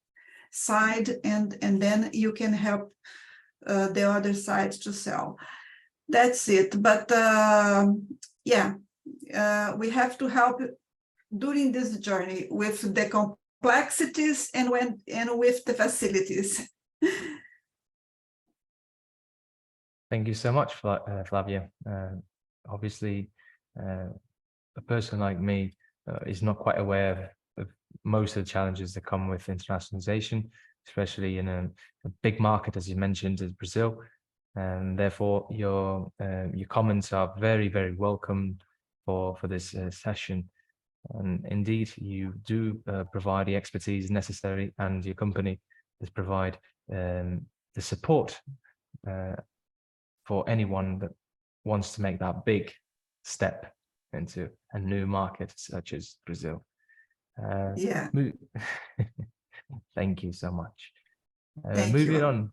side, and then you can help the other side to sell. That's it. But we have to help during this journey with the complexities and with the facilities. Thank you so much, Flavia. Obviously, a person like me is not quite aware of most of the challenges that come with internationalization, especially in a big market, as you mentioned, as Brazil. And therefore, your comments are very, very welcome for this session. And indeed, you do provide the expertise necessary, and your company does provide the support for anyone that wants to make that big step into a new market such as Brazil. Thank you so much. Moving on,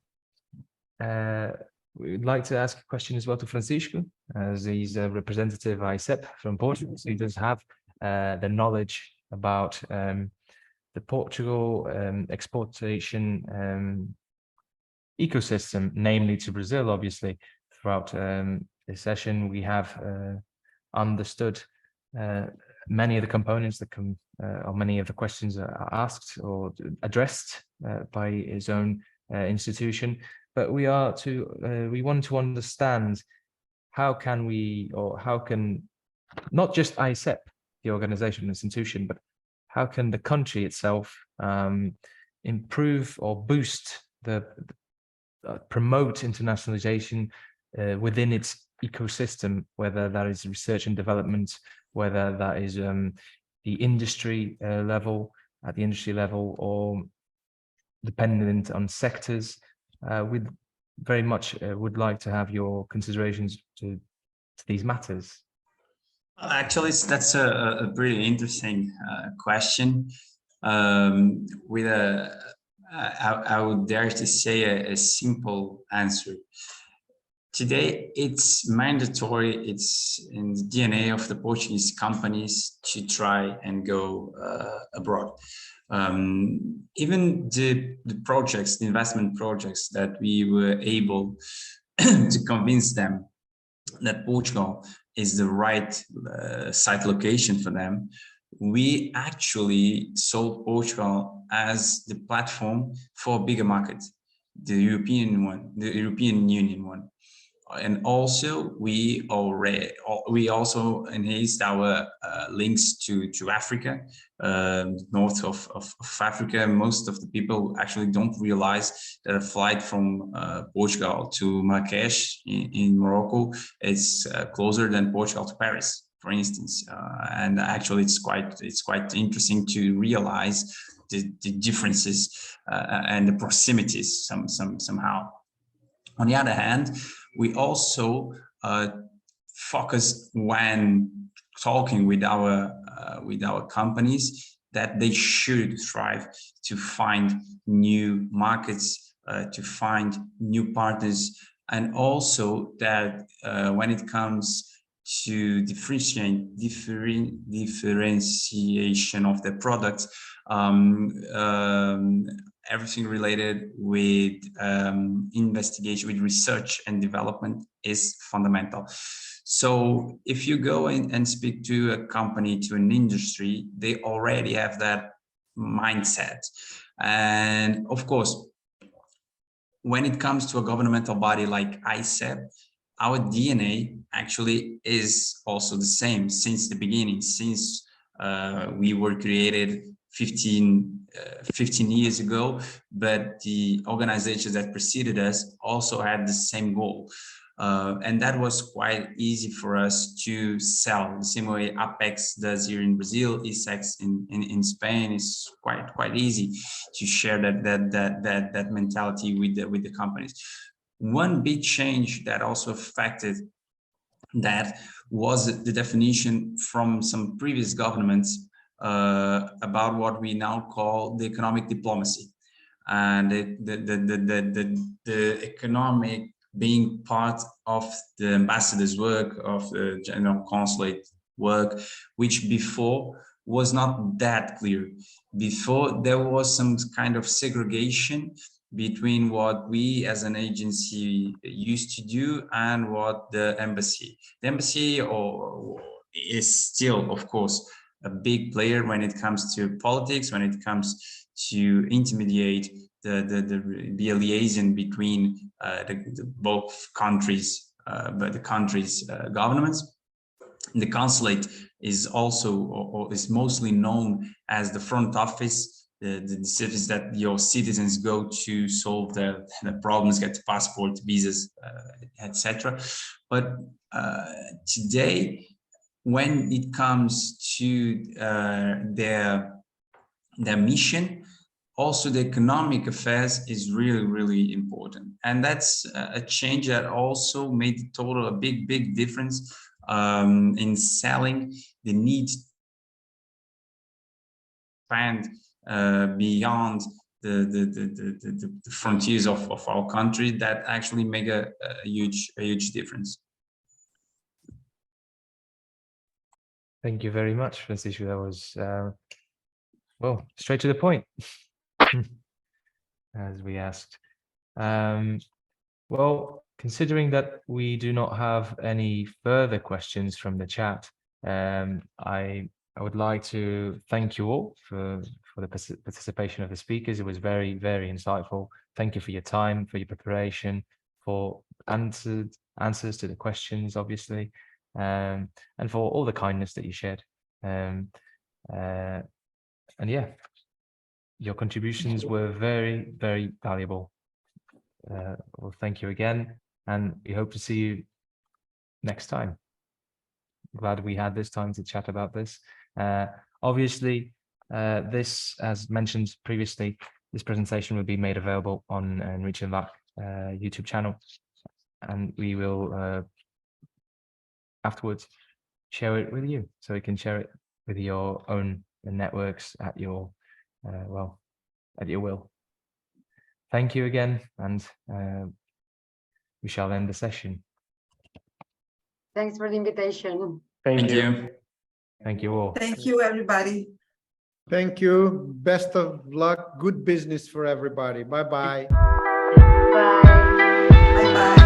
we would like to ask a question as well to Francisco, as he's a representative of AICEP from Portugal. So he does have the knowledge about the Portugal exportation ecosystem, namely to Brazil. Obviously, throughout this session, we have understood many of the components that come, or many of the questions are asked or addressed by his own institution. But we want to understand how can not just AICEP, the organization, institution, but how can the country itself improve or boost promote internationalization within its ecosystem, whether that is research and development, whether that is the industry level, at the industry level, or dependent on sectors. We very much would like to have your considerations to these matters. Actually, that's a pretty interesting question. With I would dare to say a simple answer. Today, it's mandatory, it's in the DNA of the Portuguese companies to try and go abroad. Even the projects, the investment projects that we were able to convince them that Portugal is the right site location for them, we actually sold Portugal as the platform for a bigger market, the European one, the European Union one. And also we also enhanced our links to Africa, north of Africa. Most of the people actually don't realize that a flight from Portugal to Marrakesh in Morocco is closer than Portugal to Paris, for instance. And actually it's quite interesting to realize the differences and the proximities somehow. On the other hand, we also focus when talking with our companies that they should strive to find new markets, to find new partners, and also that when it comes to differentiation of the products, everything related with investigation, with research and development is fundamental. So if you go in and speak to a company, to an industry, they already have that mindset. And of course, when it comes to a governmental body like AICEP, our DNA actually is also the same since the beginning, since we were created 15 years ago, but the organizations that preceded us also had the same goal. And that was quite easy for us to sell, the same way Apex does here in Brazil, ISEX in Spain. Is quite easy to share that mentality with the companies. One big change that also affected that was the definition from some previous governments about what we now call the economic diplomacy, and the economic being part of the ambassador's work, of the general consulate work, which before was not that clear. Before there was some kind of segregation between what we as an agency used to do and what the embassy is still, of course, a big player when it comes to politics, when it comes to intermediate the liaison between both countries, but the countries' governments. The consulate is also, or is mostly known as the front office, the service that your citizens go to solve the problems, get passport, visas, etc. But today, when it comes to their mission, also the economic affairs is really important, and that's a change that also made a big difference in selling the need to expand beyond the frontiers of our country. That actually make a huge difference. Thank you very much, Francisco. That was well, straight to the point, as we asked. Well, considering that we do not have any further questions from the chat, I would like to thank you all for the participation of the speakers. It was very insightful. Thank you for your time, for your preparation, for answers to the questions, obviously, and for all the kindness that you shared. And yeah, your contributions were very, very valuable. Well, thank you again, and we hope to see you next time. Glad we had this time to chat about this. Obviously, this, as mentioned previously, this presentation will be made available on ENRICH and LAC YouTube channel, and we will afterwards share it with you, so you can share it with your own networks at your well, at your will. Thank you again, and we shall end the session. Thanks for the invitation. Thank you. Thank you all. Thank you, everybody. Thank you. Best of luck. Good business for everybody. Bye-bye. Bye. Bye-bye.